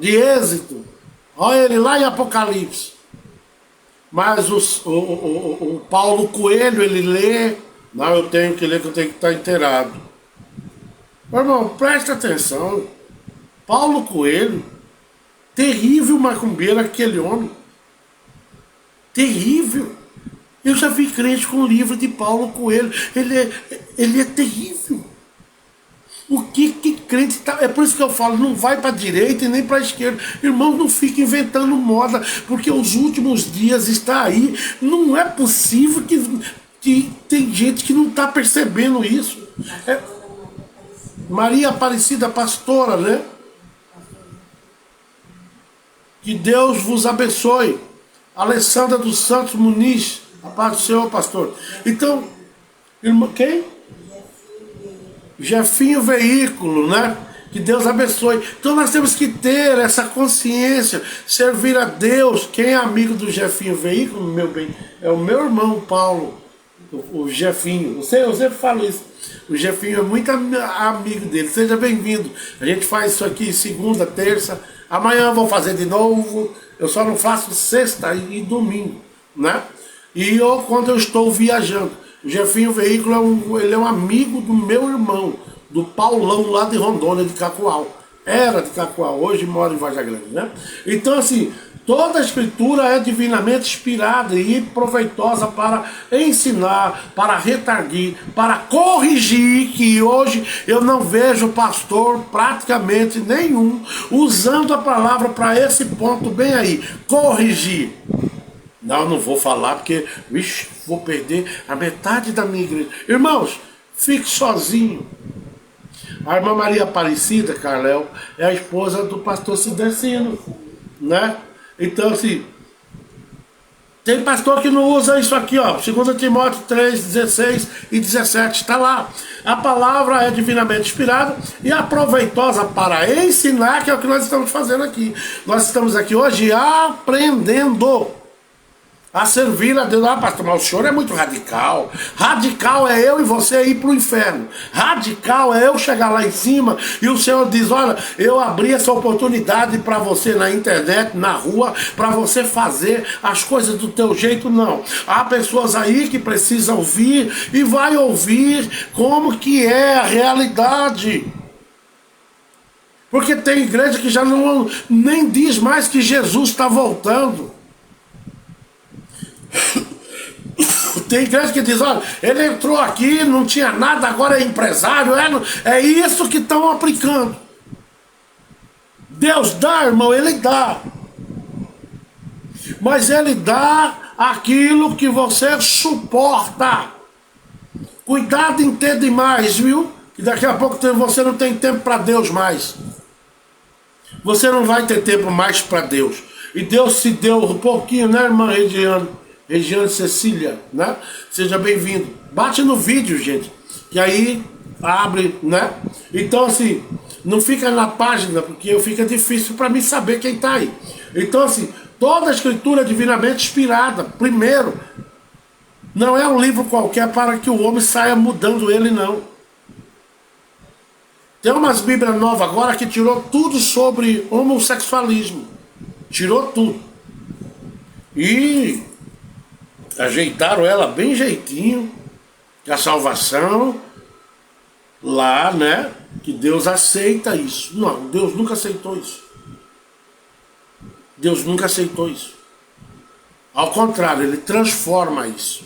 Êxodo. Olha ele lá em Apocalipse. Mas o Paulo Coelho, ele lê. Não, eu tenho que ler, que eu tenho que estar inteirado. Meu irmão, presta atenção. Paulo Coelho, terrível macumbeiro aquele homem. Terrível. Eu já vi crente com o livro de Paulo Coelho. Ele é terrível. O que crente tá... É por isso que eu falo, não vai para a direita e nem para a esquerda. Irmão, não fica inventando moda, porque os últimos dias está aí. Não é possível que tem gente que não está percebendo isso. Maria Aparecida, pastora, né? Que Deus vos abençoe. Alessandra dos Santos Muniz, a paz do Senhor, pastor. Então, irmã, quem? Jefinho Veículo, né? Que Deus abençoe. Então nós temos que ter essa consciência, servir a Deus. Quem é amigo do Jefinho Veículo, meu bem? É o meu irmão Paulo, o Jefinho. Eu sempre falo isso. O Jefinho é muito amigo dele. Seja bem-vindo. A gente faz isso aqui segunda, terça. Amanhã eu vou fazer de novo. Eu só não faço sexta e domingo, né? E quando eu estou viajando. O Jefinho Veículo ele é um amigo do meu irmão, do Paulão lá de Rondônia, de Cacoal. Era de Cacoal, hoje mora em Vargem Grande, né? Então assim, toda a escritura é divinamente inspirada e proveitosa para ensinar, para redarguir, para corrigir, que hoje eu não vejo pastor praticamente nenhum usando a palavra para esse ponto bem aí, corrigir. Não vou falar porque, vixe, vou perder a metade da minha igreja. Irmãos, fique sozinho. A irmã Maria Aparecida, Carléu, é a esposa do pastor Cidercino, né? Então, assim, tem pastor que não usa isso aqui, ó. 2 Timóteo 3, 16 e 17, está lá. A palavra é divinamente inspirada e aproveitosa para ensinar, que é o que nós estamos fazendo aqui. Nós estamos aqui hoje aprendendo. a servir a Deus. Ah, pastor, mas o senhor é muito radical. Radical é eu e você ir para o inferno. Radical é eu chegar lá em cima e o senhor diz, olha, eu abri essa oportunidade para você na internet, na rua, para você fazer as coisas do teu jeito. Não. Há pessoas aí que precisam ouvir e vai ouvir como que é a realidade. Porque tem igreja que já não nem diz mais que Jesus está voltando. Tem igreja que diz, olha, ele entrou aqui, não tinha nada, agora é empresário. É isso que estão aplicando. Deus dá, irmão, ele dá. Mas ele dá aquilo que você suporta. Cuidado em ter demais, viu? Que daqui a pouco você não tem tempo para Deus mais. Você não vai ter tempo mais para Deus. E Deus se deu um pouquinho, né, irmã Regiane Cecília, né? Seja bem-vindo. Bate no vídeo, gente. Que aí abre, né? Então, assim, não fica na página, porque fica difícil para mim saber quem está aí. Então, assim, toda a escritura é divinamente inspirada. Primeiro, não é um livro qualquer para que o homem saia mudando ele, não. Tem umas Bíblias novas agora que tirou tudo sobre homossexualismo. Tirou tudo. E ajeitaram ela bem jeitinho, que a salvação lá, né, que Deus aceita isso. Não, Deus nunca aceitou isso. Deus nunca aceitou isso. Ao contrário, ele transforma isso.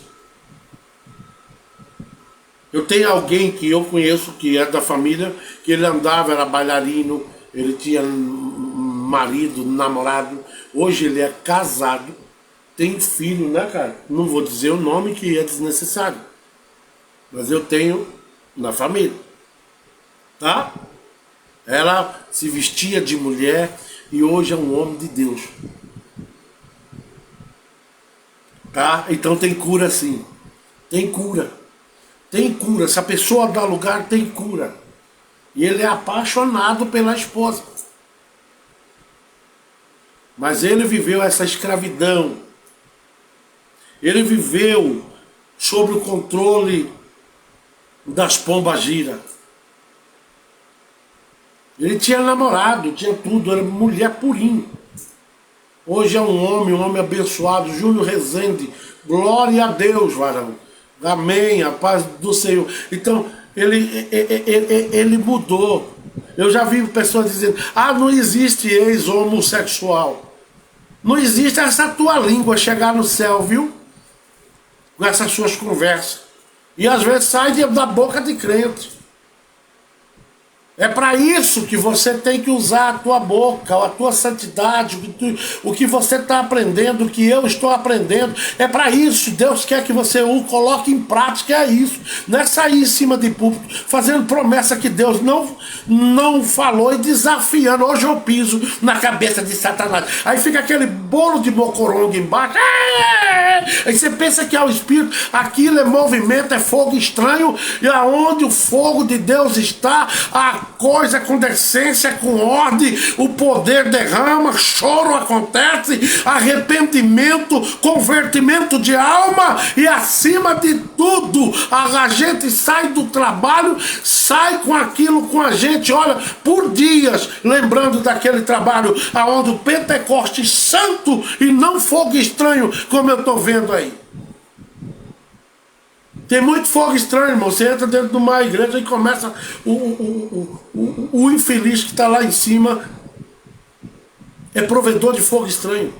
Eu tenho alguém que eu conheço, que é da família, que ele andava, era bailarino, ele tinha marido, namorado, hoje ele é casado, tem filho, né, cara? Não vou dizer o nome que é desnecessário, mas eu tenho na família, tá? Ela se vestia de mulher e hoje é um homem de Deus, tá? Então tem cura sim, tem cura, tem cura. Se a pessoa dá lugar, tem cura. E ele é apaixonado pela esposa. Mas ele viveu essa escravidão. Ele viveu sob o controle das pombagiras. Ele tinha namorado, tinha tudo, era mulher purinha. Hoje é um homem abençoado, Júnior Rezende. Glória a Deus, varão. Amém, a paz do Senhor. Então, ele mudou. Eu já vi pessoas dizendo, não existe ex-homossexual. Não existe essa tua língua chegar no céu, viu? Com essas suas conversas. E às vezes sai da boca de crente. É para isso que você tem que usar a tua boca, a tua santidade, o que você está aprendendo, o que eu estou aprendendo. É para isso. Deus quer que você o coloque em prática, é isso. Não é sair em cima de púlpito, fazendo promessa que Deus não falou e desafiando. Hoje eu piso na cabeça de Satanás. Aí fica aquele bolo de mocorongo embaixo. Aí você pensa que é o Espírito, aquilo é movimento, é fogo estranho, e aonde o fogo de Deus está, a coisa com decência, com ordem, o poder derrama, choro acontece, arrependimento, convertimento de alma, e acima de tudo, a gente sai do trabalho, sai com aquilo com a gente, olha, por dias, lembrando daquele trabalho aonde o Pentecoste santo e não fogo estranho, como eu estou vendo aí. Tem muito fogo estranho, irmão. Você entra dentro de uma igreja e começa o infeliz que está lá em cima é provedor de fogo estranho.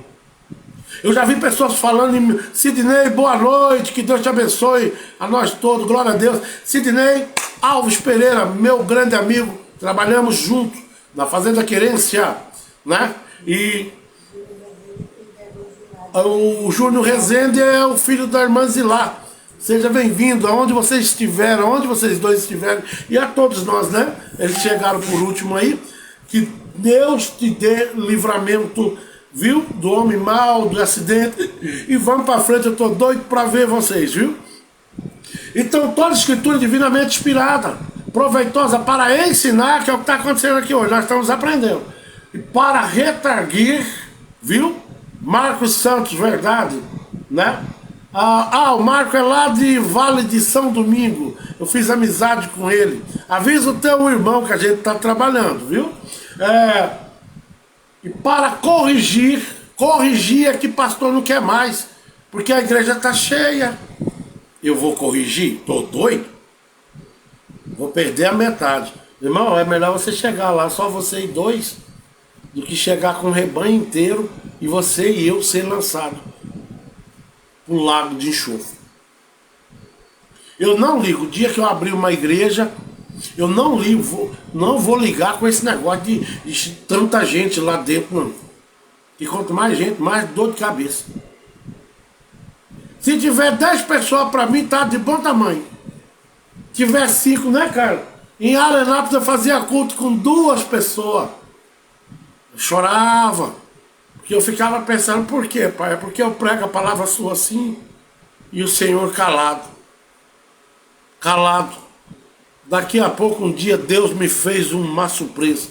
Eu já vi pessoas falando em Sidney, boa noite, que Deus te abençoe, a nós todos, glória a Deus. Sidney Alves Pereira, meu grande amigo, trabalhamos juntos na Fazenda Querência, né? E o Júnior Rezende é o filho da irmã Zilá. Seja bem-vindo, aonde vocês estiverem, aonde vocês dois estiverem, e a todos nós, né? Eles chegaram por último aí. Que Deus te dê livramento, viu? Do homem mau, do acidente. E vamos para frente, eu estou doido para ver vocês, viu? Então, toda a escritura divinamente inspirada, proveitosa para ensinar, que é o que está acontecendo aqui hoje, nós estamos aprendendo. E para retarguir, viu? Marcos Santos, verdade. né? O Marco é lá de Vale de São Domingo. Eu fiz amizade com ele. Avisa o teu irmão que a gente está trabalhando, viu? E para corrigir é que pastor não quer mais, porque a igreja está cheia. Eu vou corrigir? Tô doido? Vou perder a metade. Irmão, é melhor você chegar lá, só você e dois, do que chegar com o rebanho inteiro e você e eu ser lançado um lago de enxofre. Eu não ligo. O dia que eu abrir uma igreja, eu não ligo, não vou ligar com esse negócio de tanta gente lá dentro, não. E quanto mais gente, mais dor de cabeça. Se tiver 10 pessoas, para mim tá de bom tamanho. Se tiver 5, né, cara? Em Arenápolis eu fazia culto com 2 pessoas. Eu chorava. Porque eu ficava pensando, por quê, pai? É porque eu prego a palavra sua assim e o Senhor calado. Calado. Daqui a pouco, um dia, Deus me fez uma surpresa.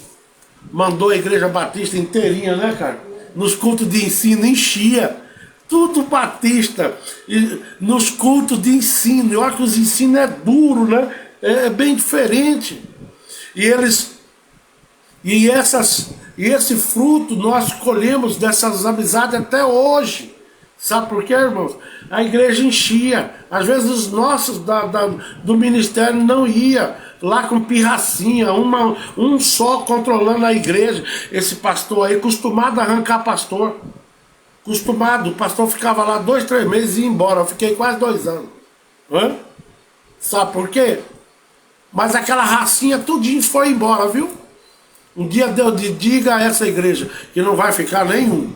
Mandou a igreja batista inteirinha, né, cara? Nos cultos de ensino, enchia. Tudo batista. E nos cultos de ensino. Eu acho que os ensinos é duro, né? É bem diferente. E esse fruto nós colhemos dessas amizades até hoje. Sabe por quê, irmãos? A igreja enchia. Às vezes os nossos do ministério não ia lá com pirracinha, um só controlando a igreja. Esse pastor aí, acostumado a arrancar pastor. Acostumado. O pastor ficava lá 2, 3 meses e ia embora. Eu fiquei quase 2 anos. Sabe por quê? Mas aquela racinha tudinho foi embora, viu? Um dia Deus diga a essa igreja que não vai ficar nenhum.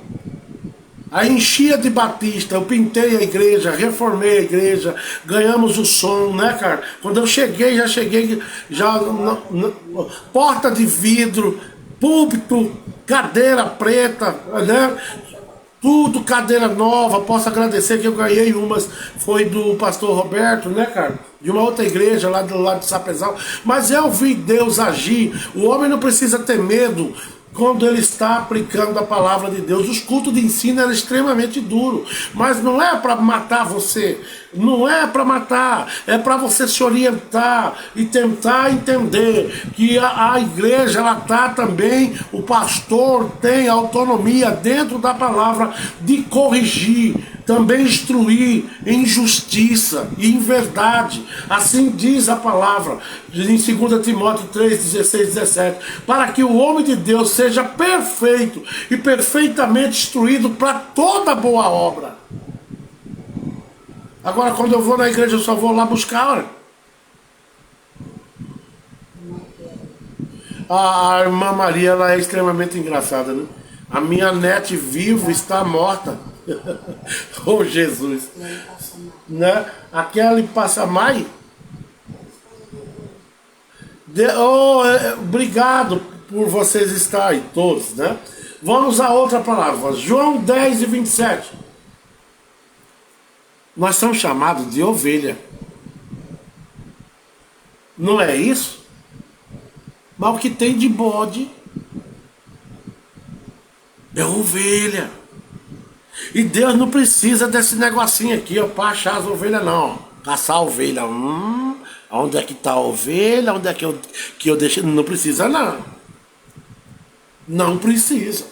Aí enchia de batista, eu pintei a igreja, reformei a igreja, ganhamos o som, né, cara? Quando eu cheguei, porta de vidro, púlpito, cadeira preta, né? Tudo cadeira nova. Posso agradecer que eu ganhei umas, foi do pastor Roberto, né, cara? De uma outra igreja lá do lado de Sapezal. Mas eu vi Deus agir. O homem não precisa ter medo quando ele está aplicando a palavra de Deus. Os cultos de ensino eram extremamente duros, mas não é para matar você, não é para matar, é para você se orientar e tentar entender que a igreja, ela tá também, o pastor tem autonomia dentro da palavra de corrigir, também instruir em justiça e em verdade. Assim diz a palavra em 2 Timóteo 3, 16, 17, para que o homem de Deus seja perfeito e perfeitamente instruído para toda boa obra. Agora, quando eu vou na igreja, eu só vou lá buscar. A irmã Maria, ela é extremamente engraçada, né? A minha nete viva está morta. Oh, Jesus. Né? Aquela passa mais. Obrigado por vocês estarem todos, né? Vamos a outra palavra. João 10 e 27. Nós somos chamados de ovelha. Não é isso? Mas o que tem de bode é ovelha. E Deus não precisa desse negocinho aqui, ó, para achar as ovelhas, não. Caçar a ovelha. Onde é que está a ovelha? Onde é que eu deixei? Não precisa, não. Não precisa.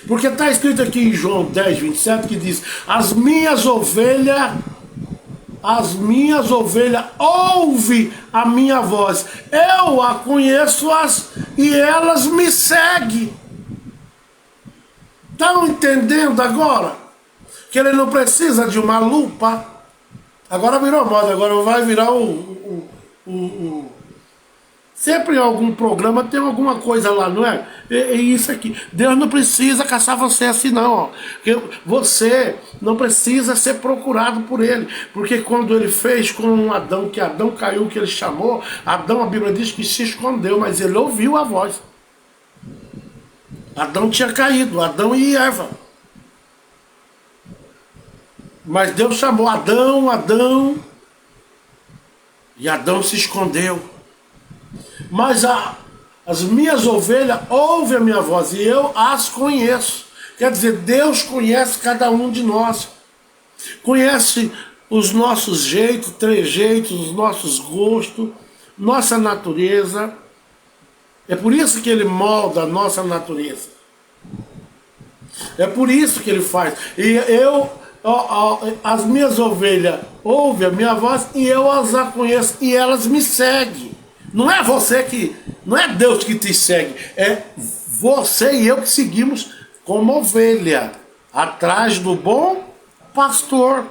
Porque está escrito aqui em João 10, 27, que diz: as minhas ovelhas ouvem a minha voz. Eu a conheço-as e elas me seguem. Estão entendendo agora? Que ele não precisa de uma lupa. Agora virou moda, agora vai virar sempre em algum programa tem alguma coisa lá, não é? É isso aqui. Deus não precisa caçar você assim, não. Ó. Você não precisa ser procurado por ele. Porque quando ele fez com Adão, que Adão caiu, que ele chamou, Adão, a Bíblia diz que se escondeu, mas ele ouviu a voz. Adão tinha caído, Adão e Eva. Mas Deus chamou Adão, Adão, e Adão se escondeu. Mas as minhas ovelhas ouvem a minha voz e eu as conheço. Quer dizer, Deus conhece cada um de nós. conhece os nossos jeitos, trejeitos, os nossos gostos, nossa natureza. É por isso que ele molda a nossa natureza. É por isso que ele faz. E as minhas ovelhas ouvem a minha voz e eu as conheço e elas me seguem. Não é não é Deus que te segue, é você e eu que seguimos como ovelha, atrás do bom pastor.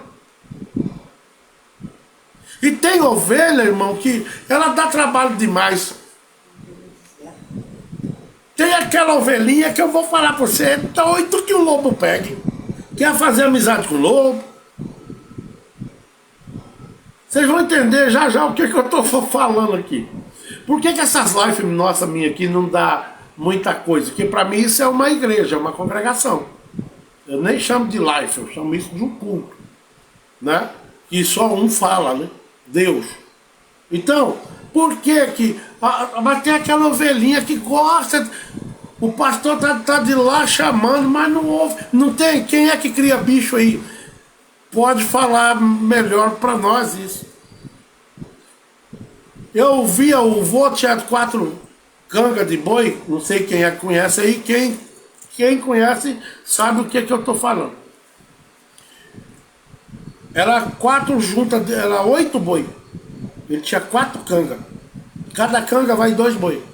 E tem ovelha, irmão, que ela dá trabalho demais. Tem aquela ovelhinha que eu vou falar pra você, é doido que o lobo pegue. Quer fazer amizade com o lobo. Vocês vão entender já já o que eu tô falando aqui. Por que essas lives nossa minha aqui não dá muita coisa? Porque para mim isso é uma igreja, é uma congregação. Eu nem chamo de live, eu chamo isso de um culto, né? E só um fala, né? Deus. Então, por que mas tem aquela ovelhinha que gosta, o pastor tá de lá chamando, mas não ouve, não tem, quem é que cria bicho aí? Pode falar melhor para nós isso. Eu via o vô tinha 4 cangas de boi, não sei quem é que conhece aí, quem conhece sabe o que eu estou falando. Era 4 juntas, era 8 boi. Ele tinha 4 cangas. Cada canga vai 2 boi.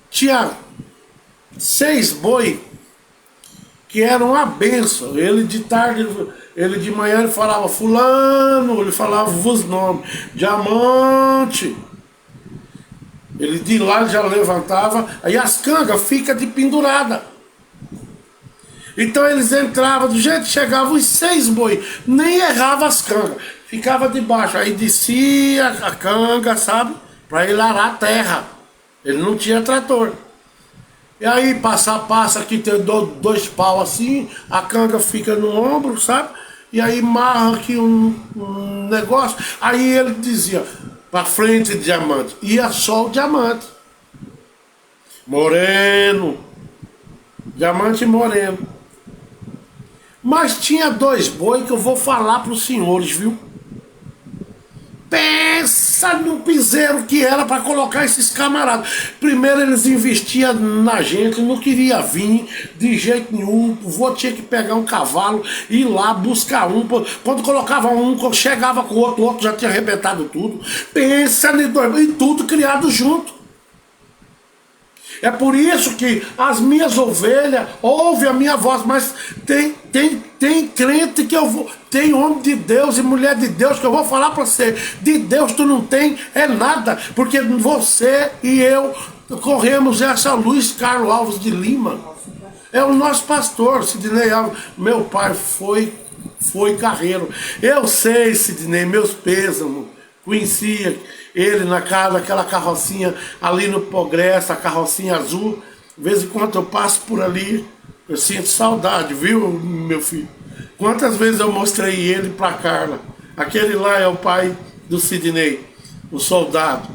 Tinha 6 boi que eram uma benção. Ele de tarde, ele de manhã ele falava fulano, ele falava os nomes, diamante. Ele de lá já levantava, aí as cangas ficam de pendurada. Então eles entravam, do jeito que chegavam os 6 boi, nem errava as cangas, ficava debaixo, aí descia a canga, sabe, para ele arar a terra. Ele não tinha trator. E aí passa aqui, tem 2 pau assim, a canga fica no ombro, sabe? E aí marra aqui um negócio. Aí ele dizia, pra frente, diamante. Ia só o diamante. Moreno. Diamante moreno. Mas tinha 2 boi que eu vou falar pros senhores, viu? Pensa no piseiro que era para colocar esses camaradas. Primeiro eles investiam na gente, não queria vir de jeito nenhum. O vô tinha que pegar um cavalo, ir lá buscar um. Quando colocava um, chegava com o outro já tinha arrebentado tudo. Pensa em tudo criado junto. É por isso que as minhas ovelhas ouvem a minha voz, mas tem crente que eu vou, tem homem de Deus e mulher de Deus que eu vou falar para você, de Deus tu não tem é nada, porque você e eu corremos essa luz. Carlos Alves de Lima é o nosso pastor, Sidney Alves, meu pai foi carreiro. Eu sei, Sidney, meus pêsamos, conhecia ele naquela carrocinha ali no Progresso, a carrocinha azul. De vez em quando eu passo por ali, eu sinto saudade, viu, meu filho? Quantas vezes eu mostrei ele pra Carla. Aquele lá é o pai do Sidney, o soldado.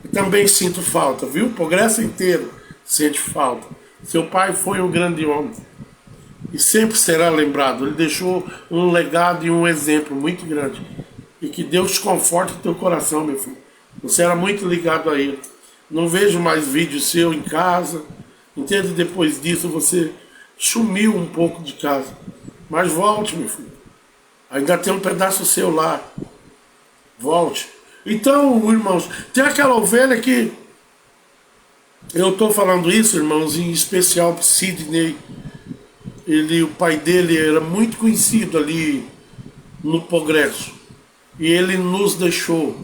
Eu também sinto falta, viu? O Progresso inteiro sente falta. Seu pai foi um grande homem e sempre será lembrado. Ele deixou um legado e um exemplo muito grande. E que Deus te conforte o teu coração, meu filho. Você era muito ligado a ele. Não vejo mais vídeo seu em casa. Entende? Depois disso você sumiu um pouco de casa. Mas volte, meu filho. Ainda tem um pedaço seu lá. Volte. Então, irmãos, tem aquela ovelha que... Eu estou falando isso, irmãos, em especial para Sidney. O pai dele era muito conhecido ali no Progresso. E ele nos deixou.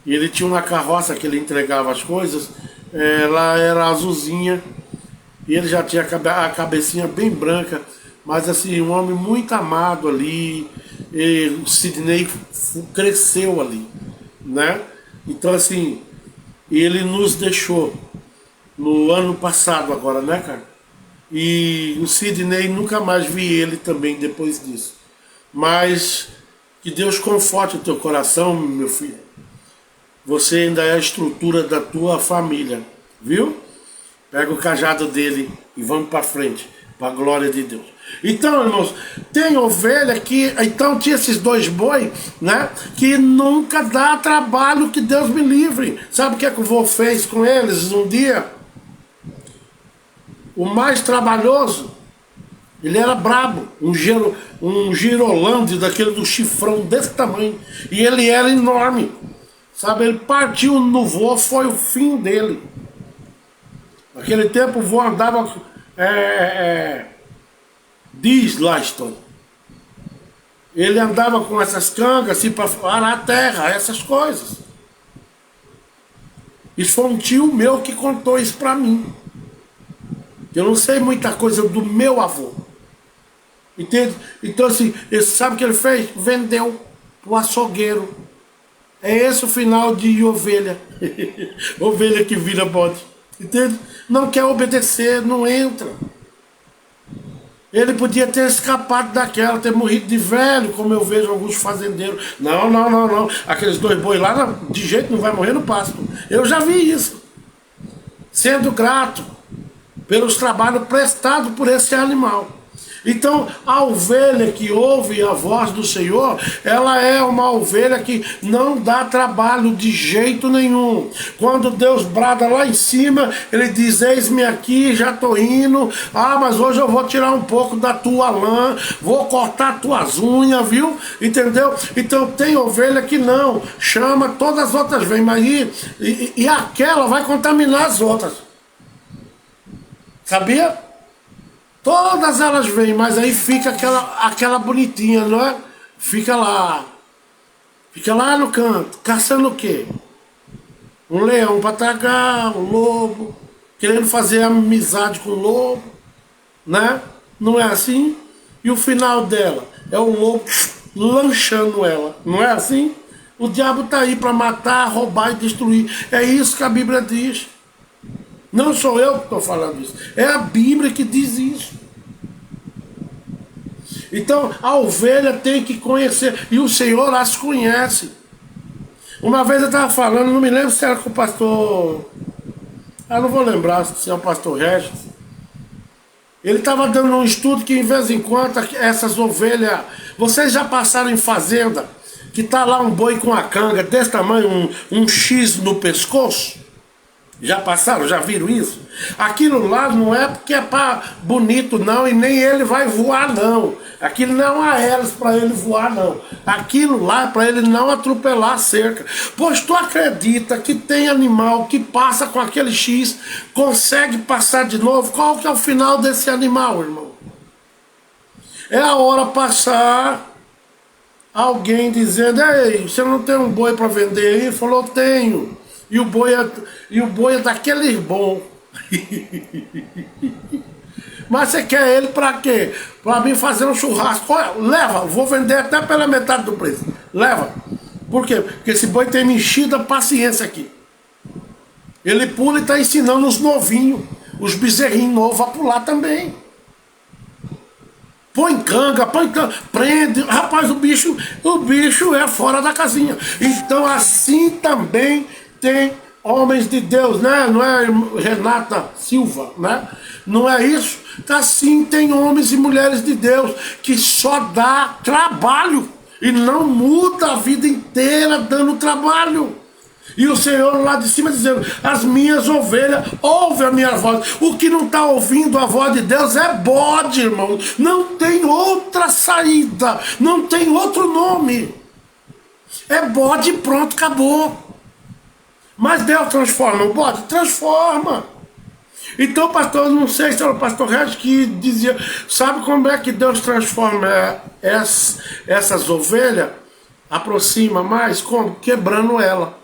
E ele tinha uma carroça que ele entregava as coisas, ela era azulzinha, e ele já tinha a cabecinha bem branca, mas assim, um homem muito amado ali, e o Sidney cresceu ali, né? Então assim, ele nos deixou no ano passado agora, né, cara? E o Sidney, nunca mais vi ele também depois disso. Mas que Deus conforte o teu coração, meu filho. Você ainda é a estrutura da tua família, viu? Pega o cajado dele e vamos para frente. para a glória de Deus. Então, irmãos, tem ovelha que... Então tinha esses 2 boi, né? Que nunca dá trabalho, que Deus me livre. Sabe o que é que o vô fez com eles um dia? O mais trabalhoso, ele era brabo, um girolande daquele do chifrão desse tamanho. E ele era enorme. Sabe, ele partiu no vô, foi o fim dele. Naquele tempo o vô andava... diz lá a história. Ele andava com essas cangas assim para arar a terra, essas coisas. Isso foi um tio meu que contou isso para mim. Eu não sei muita coisa do meu avô. Entende? Então assim, sabe o que ele fez? Vendeu pro açougueiro. É esse o final de ovelha. Ovelha que vira bode. Entende? Não quer obedecer, não entra. Ele podia ter escapado daquela, ter morrido de velho, como eu vejo alguns fazendeiros. Não. Aqueles 2 boi lá, de jeito não vai morrer no pasto. Eu já vi isso. Sendo grato pelos trabalhos prestados por esse animal. Então, a ovelha que ouve a voz do Senhor, ela é uma ovelha que não dá trabalho de jeito nenhum. Quando Deus brada lá em cima, ele diz, eis-me aqui, já estou indo. Ah, mas hoje eu vou tirar um pouco da tua lã, vou cortar tuas unhas, viu? Entendeu? Então, tem ovelha que não, chama, todas as outras vêm, mas e aquela vai contaminar as outras. Sabia? Todas elas vêm, mas aí fica aquela bonitinha, não é? Fica lá no canto, caçando o quê? Um leão para atacar, um lobo, querendo fazer amizade com o lobo, né? Não é assim? E o final dela é o lobo lanchando ela, não é assim? O diabo está aí para matar, roubar e destruir. É isso que a Bíblia diz. Não sou eu que estou falando isso. É a Bíblia que diz isso. Então a ovelha tem que conhecer. E o Senhor as conhece. Uma vez eu estava falando, não me lembro se era com o pastor... não vou lembrar se é o pastor Regis. Ele estava dando um estudo que, em vez em quando, essas ovelhas... Vocês já passaram em fazenda, que está lá um boi com a canga desse tamanho, um X no pescoço? Já passaram? Já viram isso? Aquilo lá não é porque é para bonito não, e nem ele vai voar não. Aquilo não há hélice para ele voar não. Aquilo lá é para ele não atropelar a cerca. Pois tu acredita que tem animal que passa com aquele X, consegue passar de novo? Qual que é o final desse animal, irmão? É a hora passar, alguém dizendo, ei, você não tem um boi para vender aí? Ele falou, tenho. E o boi é daquele bom. Mas você quer ele para quê? Para mim fazer um churrasco. Olha, leva, vou vender até pela metade do preço. Leva. Por quê? Porque esse boi tem me enchido a paciência aqui. Ele pula e está ensinando os novinhos, os bezerrinhos novos a pular também. Põe canga, prende. Rapaz, o bicho é fora da casinha. Então assim também tem homens de Deus, né? Não é Renata Silva, né? Não é isso? Assim tem homens e mulheres de Deus que só dá trabalho e não muda a vida inteira dando trabalho. E o Senhor lá de cima dizendo, as minhas ovelhas ouvem a minha voz. O que não está ouvindo a voz de Deus é bode, irmão. Não tem outra saída, não tem outro nome. É bode, pronto, acabou. Mas Deus transforma o bode? Transforma. Então, pastor, não sei se era o pastor Regis que dizia, sabe como é que Deus transforma essas ovelhas? Aproxima mais? Como? Quebrando ela.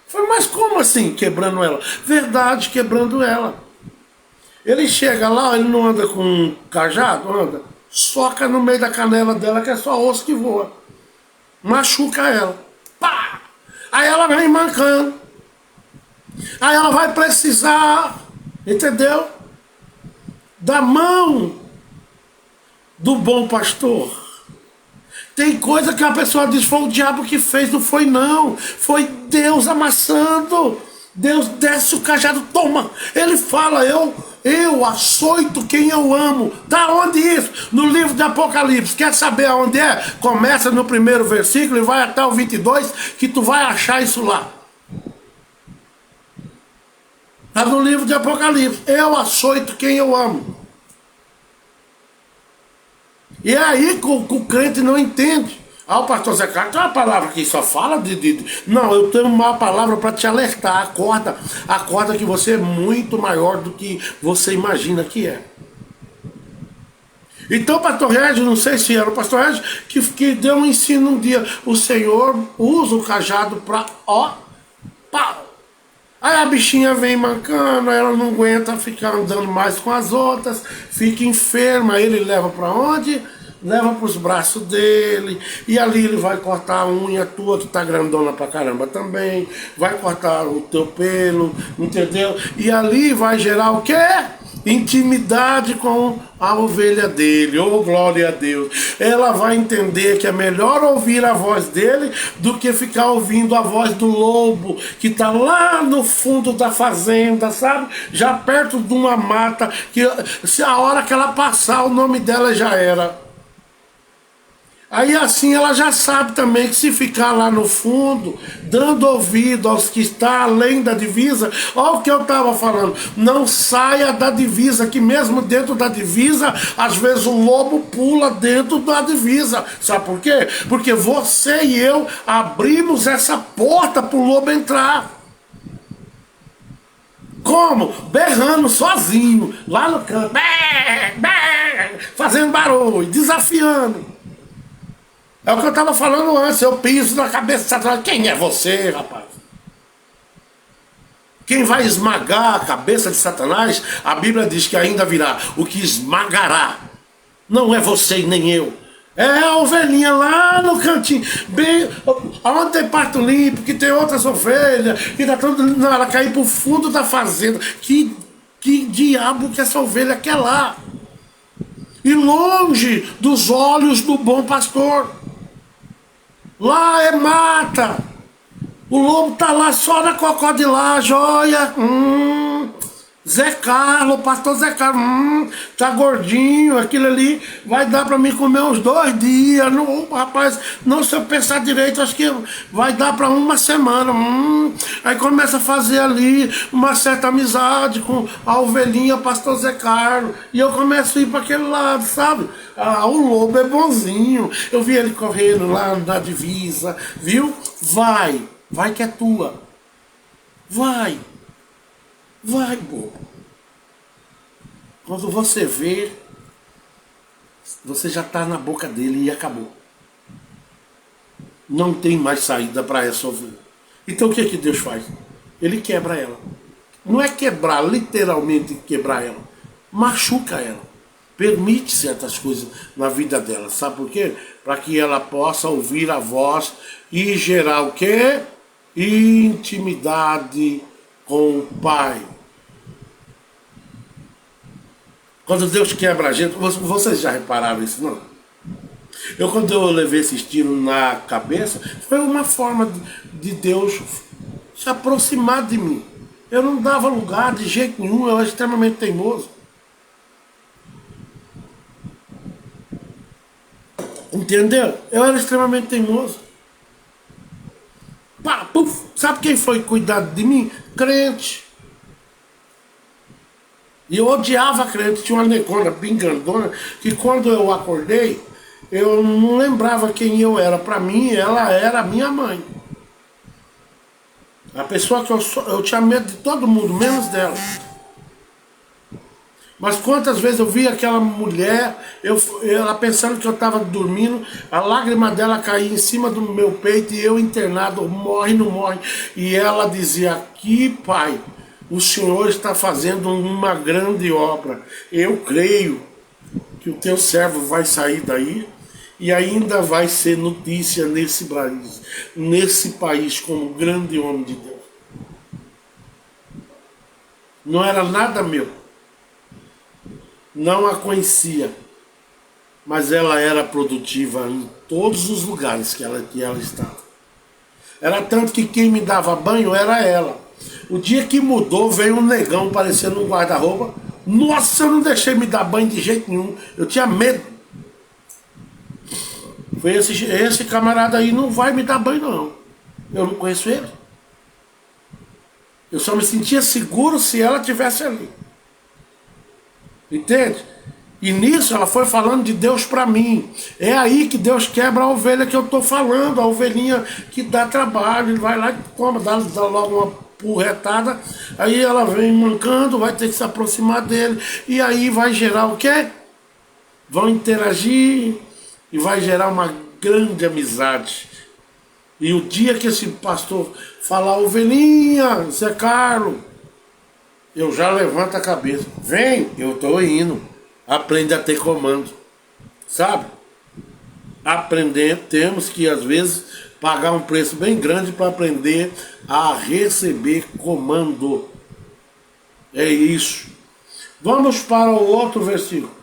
Foi, mas como assim quebrando ela? Verdade, quebrando ela. Ele chega lá, ele não anda com um cajado, anda, soca no meio da canela dela, que é só osso que voa. Machuca ela. Pá! Aí ela vem mancando. Aí ela vai precisar, entendeu? Da mão do bom pastor. Tem coisa que a pessoa diz, foi o diabo que fez, não foi não. Foi Deus amassando. Deus desce o cajado, toma. Ele fala, eu açoito quem eu amo. Da onde isso? No livro de Apocalipse. Quer saber aonde é? Começa no primeiro versículo e vai até o 22, que tu vai achar isso lá. Está no livro de Apocalipse. Eu açoito quem eu amo. E é aí que o crente não entende. Ah, o pastor Zé Carlos tem uma palavra que só fala Não, eu tenho uma palavra para te alertar. Acorda que você é muito maior do que você imagina que é. Então o pastor Regis, não sei se era o pastor Regis, que deu um ensino um dia. O Senhor usa o cajado para pau. Aí a bichinha vem mancando, ela não aguenta ficar andando mais com as outras, fica enferma, ele leva para onde? Leva para os braços dele, e ali ele vai cortar a unha tua, que tá grandona pra caramba também, vai cortar o teu pelo, entendeu? E ali vai gerar o quê? Intimidade com a ovelha dele. Oh, glória a Deus. Ela vai entender que é melhor ouvir a voz dele do que ficar ouvindo a voz do lobo, que está lá no fundo da fazenda, sabe? Já perto de uma mata, que se a hora que ela passar, o nome dela já era. Aí assim ela já sabe também que se ficar lá no fundo, dando ouvido aos que estão além da divisa, olha o que eu estava falando, não saia da divisa, que mesmo dentro da divisa, às vezes o lobo pula dentro da divisa. Sabe por quê? Porque você e eu abrimos essa porta para o lobo entrar. Como? Berrando sozinho, lá no canto, fazendo barulho, desafiando. É o que eu estava falando antes, eu piso na cabeça de Satanás. Quem é você, rapaz? Quem vai esmagar a cabeça de Satanás, a Bíblia diz que ainda virá o que esmagará. Não é você e nem eu. É a ovelhinha lá no cantinho, bem, onde tem pasto limpo, que tem outras ovelhas, que tá tudo. Não, ela caiu pro fundo da fazenda. Que diabo que essa ovelha quer lá? E longe dos olhos do bom pastor. Lá é mata. O lobo tá lá só na crocodilagem, olha. Zé Carlos, pastor Zé Carlos, tá gordinho, aquilo ali vai dar para mim comer uns 2 dias. Não, rapaz, não, se eu pensar direito, acho que vai dar para uma semana. Aí começa a fazer ali uma certa amizade com a ovelhinha, pastor Zé Carlos, e eu começo a ir para aquele lado, sabe? Ah, o lobo é bonzinho. Eu vi ele correndo lá na divisa, viu? Vai que é tua. Vai, bobo. Quando você vê, você já está na boca dele e acabou. Não tem mais saída para essa ovelha. Então o que Deus faz? Ele quebra ela. Não é quebrar, literalmente quebrar ela. Machuca ela. Permite certas coisas na vida dela. Sabe por quê? Para que ela possa ouvir a voz e gerar o quê? Intimidade com o Pai. Quando Deus quebra a gente, vocês já repararam isso, não? Quando eu levei esse tiro na cabeça, foi uma forma de Deus se aproximar de mim. Eu não dava lugar de jeito nenhum, eu era extremamente teimoso. Entendeu? Eu era extremamente teimoso. Pá, puf, sabe quem foi cuidar de mim? Crente. E eu odiava crente. Tinha uma negona bem grandona que quando eu acordei, eu não lembrava quem eu era. Para mim, ela era a minha mãe. A pessoa que eu tinha medo de todo mundo, menos dela. Mas quantas vezes eu vi aquela mulher, ela pensando que eu estava dormindo, a lágrima dela caía em cima do meu peito e eu internado, morre, não morre. E ela dizia, aqui, pai, o Senhor está fazendo uma grande obra. Eu creio que o teu servo vai sair daí e ainda vai ser notícia nesse país como grande homem de Deus. Não era nada meu. Não a conhecia, mas ela era produtiva em todos os lugares que ela estava. Era tanto que quem me dava banho era ela. O dia que mudou, veio um negão parecendo um guarda-roupa. Nossa, eu não deixei me dar banho de jeito nenhum. Eu tinha medo. Foi esse camarada aí não vai me dar banho, não. Eu não conheço ele. Eu só me sentia seguro se ela estivesse ali. Entende? E nisso ela foi falando de Deus para mim. É aí que Deus quebra a ovelha que eu estou falando. A ovelhinha que dá trabalho. Ele vai lá e toma, dá logo uma porretada. Aí ela vem mancando, vai ter que se aproximar dele. E aí vai gerar o quê? Vão interagir e vai gerar uma grande amizade. E o dia que esse pastor falar, ovelhinha, Zé Carlos, eu já levanto a cabeça. Vem, eu estou indo. Aprende a ter comando. Sabe? Aprender, temos que às vezes pagar um preço bem grande para aprender a receber comando. É isso. Vamos para o outro versículo.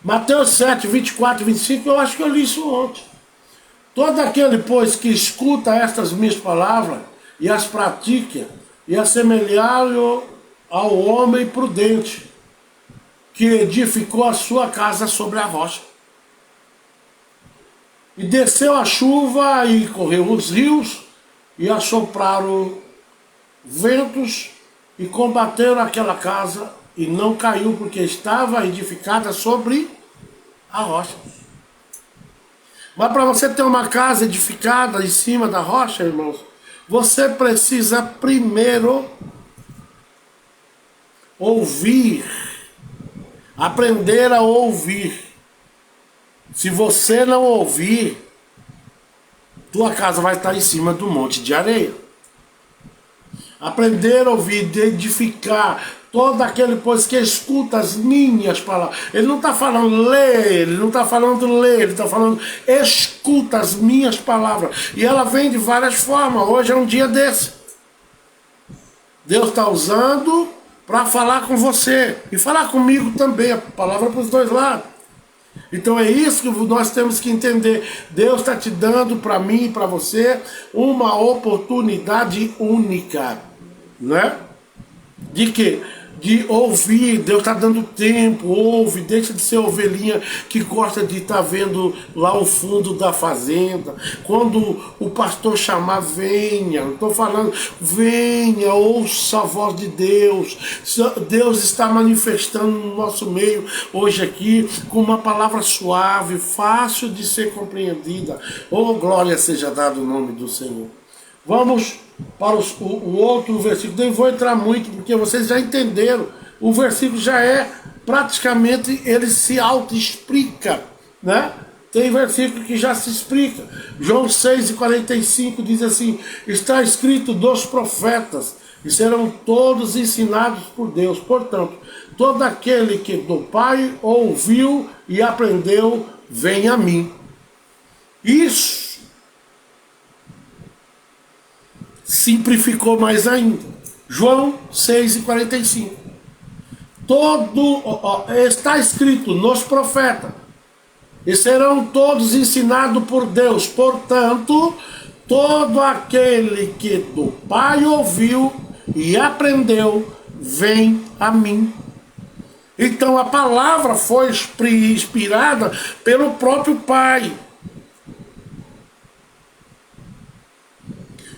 Mateus 7, 24 e 25, eu acho que eu li isso ontem. Todo aquele, pois, que escuta estas minhas palavras e as pratica, e assemelhá-lo ao homem prudente, que edificou a sua casa sobre a rocha. E desceu a chuva, e correu os rios, e assopraram ventos, e combateram aquela casa, e não caiu, porque estava edificada sobre a rocha. Mas para você ter uma casa edificada em cima da rocha, irmãos, você precisa primeiro ouvir, aprender a ouvir. Se você não ouvir, tua casa vai estar em cima do monte de areia. Aprender a ouvir, de edificar, todo aquele, pois, que escuta as minhas palavras. Ele não está falando ler, ele não está falando ler, ele está falando escuta as minhas palavras. E ela vem de várias formas. Hoje é um dia desse. Deus está usando para falar com você e falar comigo também. A palavra para os dois lados. Então é isso que nós temos que entender. Deus está te dando para mim e para você uma oportunidade única, né? De quê? De ouvir. Deus está dando tempo. Ouve, deixa de ser ovelhinha que gosta de estar vendo lá o fundo da fazenda. Quando o pastor chamar, venha. Eu estou falando, venha, ouça a voz de Deus. Deus está manifestando no nosso meio hoje aqui com uma palavra suave, fácil de ser compreendida. Oh, glória seja dada o nome do Senhor. Vamos para o outro versículo. Nem vou entrar muito, porque vocês já entenderam. O versículo já é praticamente, ele se auto-explica, né? Tem versículo que já se explica. João 6,45 diz assim: está escrito dos profetas, e serão todos ensinados por Deus. Portanto, todo aquele que do Pai ouviu e aprendeu, vem a mim. Isso simplificou mais ainda. João 6,45. Está escrito nos profetas, e serão todos ensinados por Deus. Portanto, todo aquele que do Pai ouviu e aprendeu, vem a mim. Então a palavra foi inspirada pelo próprio Pai.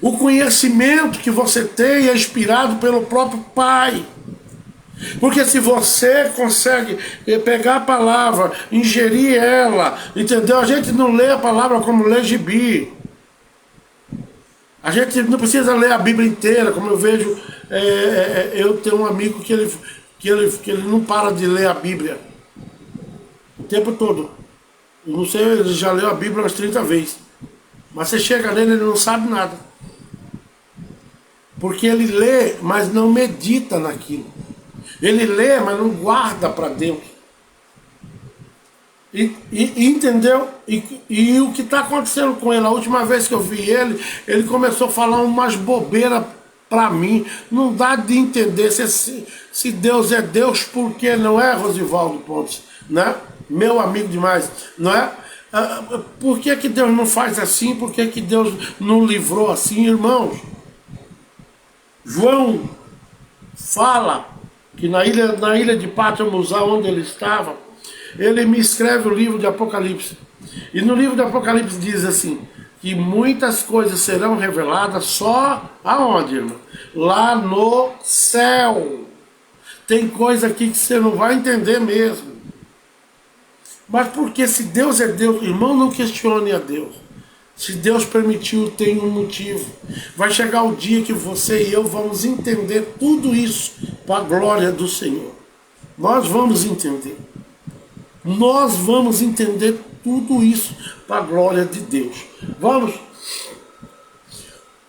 O conhecimento que você tem é inspirado pelo próprio Pai. Porque se você consegue pegar a palavra, ingerir ela, entendeu? A gente não lê a palavra como lê gibi. A gente não precisa ler a Bíblia inteira, como eu vejo. Eu tenho um amigo que ele não para de ler a Bíblia o tempo todo. Eu não sei, ele já leu a Bíblia umas 30 vezes. Mas você chega nele, ele não sabe nada. Porque ele lê, mas não medita naquilo. Ele lê, mas não guarda para Deus. Entendeu? E o que está acontecendo com ele? A última vez que eu vi ele começou a falar umas bobeiras para mim. Não dá de entender se Deus é Deus, porque não é, Rosivaldo Pontes, né? Meu amigo demais, não é? Por que que Deus não faz assim? Por que que Deus não livrou assim, irmãos? João fala que na ilha de Patmos, onde ele estava, ele me escreve o livro de Apocalipse. E no livro de Apocalipse diz assim, que muitas coisas serão reveladas só aonde, irmão? Lá no céu. Tem coisa aqui que você não vai entender mesmo. Mas porque se Deus é Deus, irmão, não questione a Deus. Se Deus permitiu, tem um motivo. Vai chegar o dia que você e eu vamos entender tudo isso para a glória do Senhor. Nós vamos entender. Nós vamos entender tudo isso para a glória de Deus. Vamos?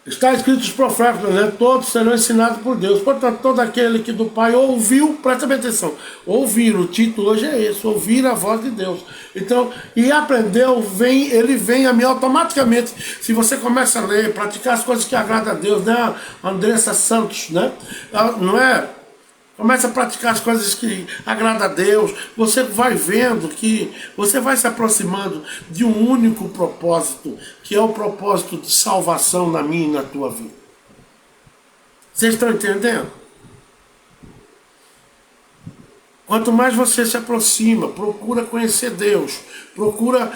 Está escrito os profetas, né? Todos serão ensinados por Deus. Portanto, todo aquele que do Pai ouviu, presta bem atenção, ouvir, o título hoje é esse, ouvir a voz de Deus. Então, e aprendeu, ele vem a mim automaticamente. Se você começa a ler, praticar as coisas que agradam a Deus, né? Andressa Santos, né? Não é? Começa a praticar as coisas que agradam a Deus. Você vai vendo que você vai se aproximando de um único propósito, que é o propósito de salvação na minha e na tua vida. Vocês estão entendendo? Quanto mais você se aproxima, procura conhecer Deus, procura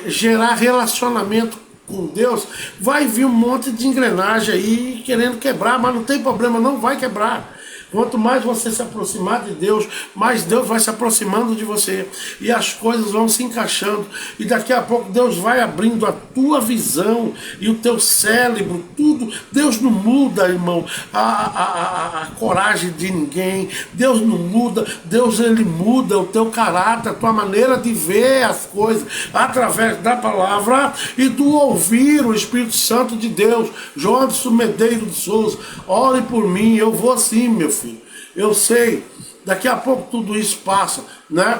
gerar relacionamento com Deus, vai vir um monte de engrenagem aí querendo quebrar, mas não tem problema, não vai quebrar. Quanto mais você se aproximar de Deus, mais Deus vai se aproximando de você. E as coisas vão se encaixando. E daqui a pouco Deus vai abrindo a tua visão e o teu cérebro, tudo. Deus não muda, irmão, a coragem de ninguém. Deus não muda. Deus, ele muda o teu caráter, a tua maneira de ver as coisas, através da palavra e do ouvir o Espírito Santo de Deus. João Medeiro de Souza, ore por mim, eu vou sim, meu filho. Eu sei, daqui a pouco tudo isso passa, né?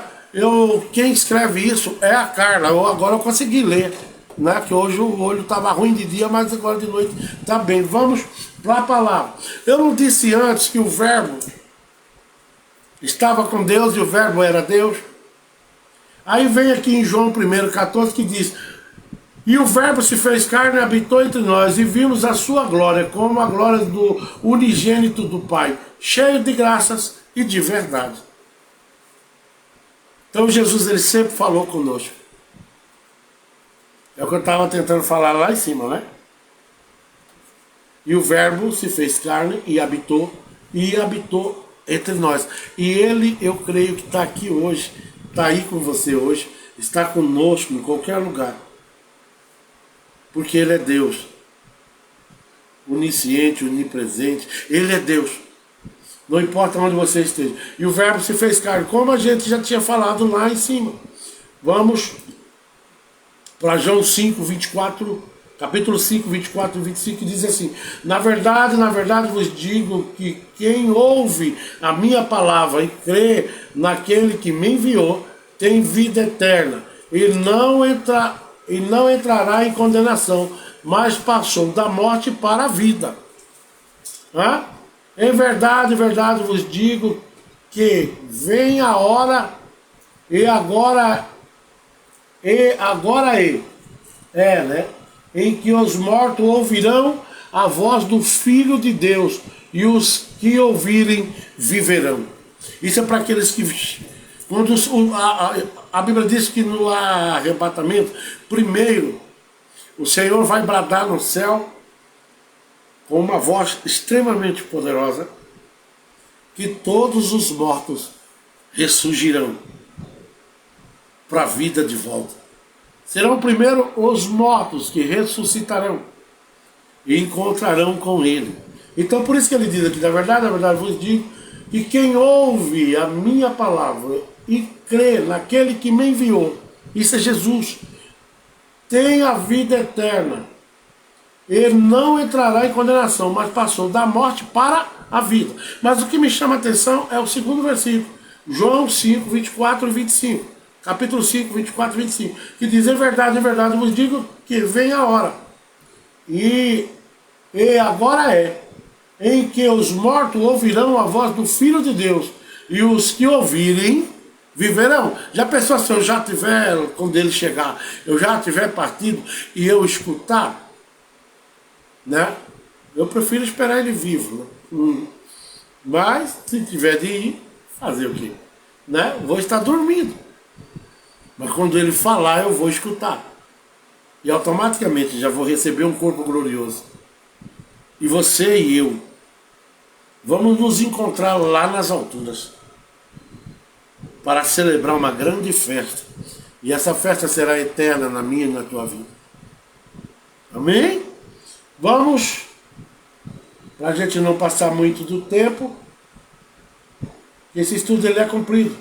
Quem escreve isso é a Carla. Agora eu consegui ler, né? Que hoje o olho estava ruim de dia, mas agora de noite está bem. Vamos para a palavra. Eu não disse antes que o verbo estava com Deus e o verbo era Deus? Aí vem aqui em João 1,14 que diz: e o verbo se fez carne e habitou entre nós, e vimos a sua glória, como a glória do unigênito do Pai, cheio de graças e de verdade. Então Jesus, ele sempre falou conosco. É o que eu estava tentando falar lá em cima, né? E o verbo se fez carne e habitou entre nós. E ele, eu creio que está aqui hoje, está aí com você hoje, está conosco em qualquer lugar. Porque ele é Deus, onisciente, onipresente, ele é Deus, não importa onde você esteja. E o verbo se fez carne, como a gente já tinha falado lá em cima. Vamos para João 5, 24, capítulo 5, 24 e 25, que diz assim: na verdade vos digo que quem ouve a minha palavra e crê naquele que me enviou, tem vida eterna, e não entrará em condenação, mas passou da morte para a vida. Em verdade vos digo que vem a hora, e agora né? Em que os mortos ouvirão a voz do Filho de Deus, e os que ouvirem viverão. Isso é para aqueles que... Quando a Bíblia diz que no arrebatamento, primeiro, o Senhor vai bradar no céu com uma voz extremamente poderosa, que todos os mortos ressurgirão para a vida de volta. Serão primeiro os mortos que ressuscitarão e encontrarão com ele. Então por isso que ele diz aqui: na verdade vos digo que quem ouve a minha palavra e crê naquele que me enviou, isso é Jesus, tem a vida eterna. Ele não entrará em condenação, mas passou da morte para a vida. Mas o que me chama a atenção é o segundo versículo, João 5, 24 e 25. Capítulo 5, 24 e 25. Que diz: em verdade vos digo que vem a hora. E agora em que os mortos ouvirão a voz do Filho de Deus. E os que ouvirem Viverão. Já pensou se eu já tiver, quando ele chegar, eu já tiver partido e eu escutar? Né? Eu prefiro esperar ele vivo. Né? Mas, se tiver de ir, fazer o quê? Né? Vou estar dormindo. Mas quando ele falar, eu vou escutar. E automaticamente já vou receber um corpo glorioso. E você e eu vamos nos encontrar lá nas alturas para celebrar uma grande festa. E essa festa será eterna na minha e na tua vida. Amém? Vamos, para a gente não passar muito do tempo, esse estudo ele é cumprido.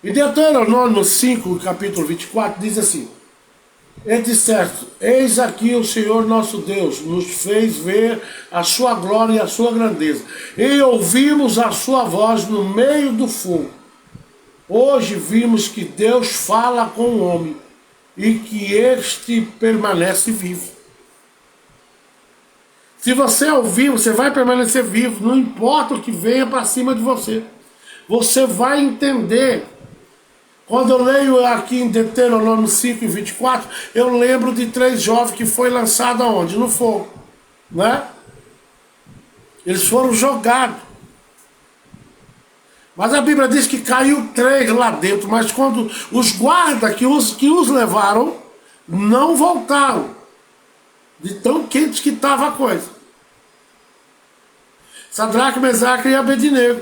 E Deuteronômio 5, capítulo 24, diz assim: E disseram: Eis aqui o Senhor nosso Deus nos fez ver a sua glória e a sua grandeza, e ouvimos a sua voz no meio do fogo. Hoje vimos que Deus fala com o homem e que este permanece vivo. Se você ouvir, você vai permanecer vivo, não importa o que venha para cima de você. Você vai entender. Quando eu leio aqui em Deuteronômio 5 e 24, eu lembro de 3 jovens que foi lançado aonde? No fogo. Né? Eles foram jogados. Mas a Bíblia diz que caiu 3 lá dentro, mas quando os guardas que os levaram, não voltaram. De tão quente que estava a coisa. Sadraque, Mesaque e Abednego.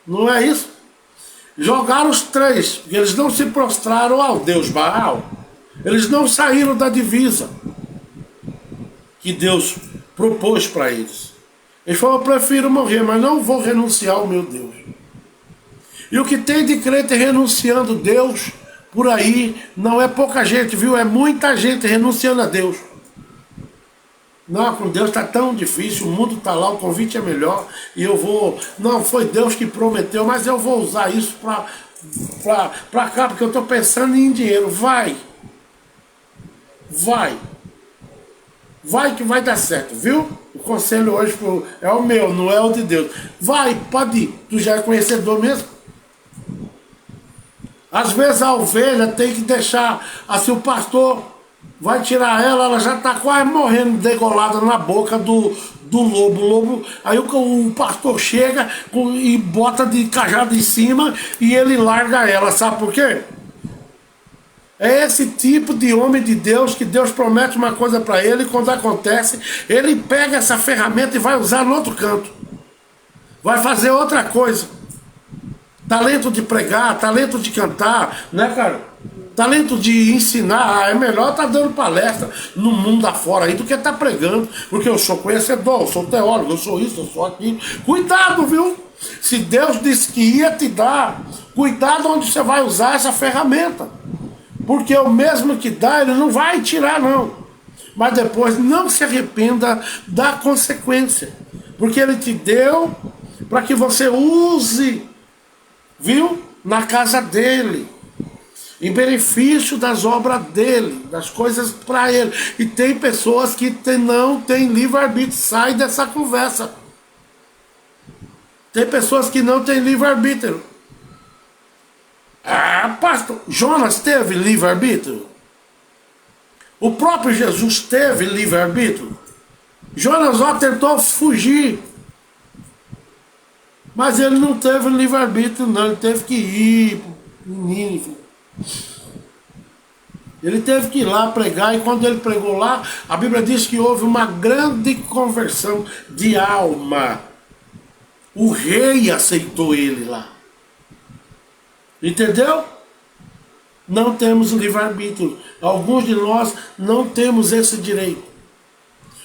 Não é isso? Jogaram os 3, porque eles não se prostraram ao Deus Baal. Eles não saíram da divisa que Deus propôs para eles. Eles falaram: eu prefiro morrer, mas não vou renunciar ao meu Deus. E o que tem de crente renunciando a Deus por aí, não é pouca gente, viu? É muita gente renunciando a Deus. Não, com Deus está tão difícil, o mundo está lá, o convite é melhor, e eu vou... Não, foi Deus que prometeu, mas eu vou usar isso para cá, porque eu estou pensando em dinheiro. Vai. Vai que vai dar certo, viu? O conselho hoje é o meu, não é o de Deus. Vai, pode ir. Tu já é conhecedor mesmo? Às vezes a ovelha tem que deixar, assim, o pastor vai tirar ela, ela já está quase morrendo, degolada na boca do lobo. O lobo, aí o pastor chega e bota de cajado em cima e ele larga ela. Sabe por quê? É esse tipo de homem de Deus que Deus promete uma coisa para ele, e quando acontece, ele pega essa ferramenta e vai usar no outro canto. Vai fazer outra coisa. Talento de pregar, talento de cantar, né, cara? Talento de ensinar. É melhor estar dando palestra no mundo afora aí do que estar pregando, porque eu sou conhecedor, eu sou teólogo, eu sou isso, eu sou aquilo. Cuidado, viu? Se Deus disse que ia te dar, cuidado onde você vai usar essa ferramenta, porque o mesmo que dá, ele não vai tirar, não. Mas depois não se arrependa da consequência, porque ele te deu para que você use, viu? Na casa dele, em benefício das obras dele, das coisas para ele. E tem pessoas que não têm livre-arbítrio. Sai dessa conversa. Tem pessoas que não têm livre-arbítrio. Ah, pastor, Jonas teve livre-arbítrio? O próprio Jesus teve livre-arbítrio? Jonas ó tentou fugir, mas ele não teve livre-arbítrio, não. Ele teve que ir para Nínive. Ele teve que ir lá pregar, e quando ele pregou lá, a Bíblia diz que houve uma grande conversão de alma. O rei aceitou ele lá. Entendeu? Não temos livre-arbítrio. Alguns de nós não temos esse direito.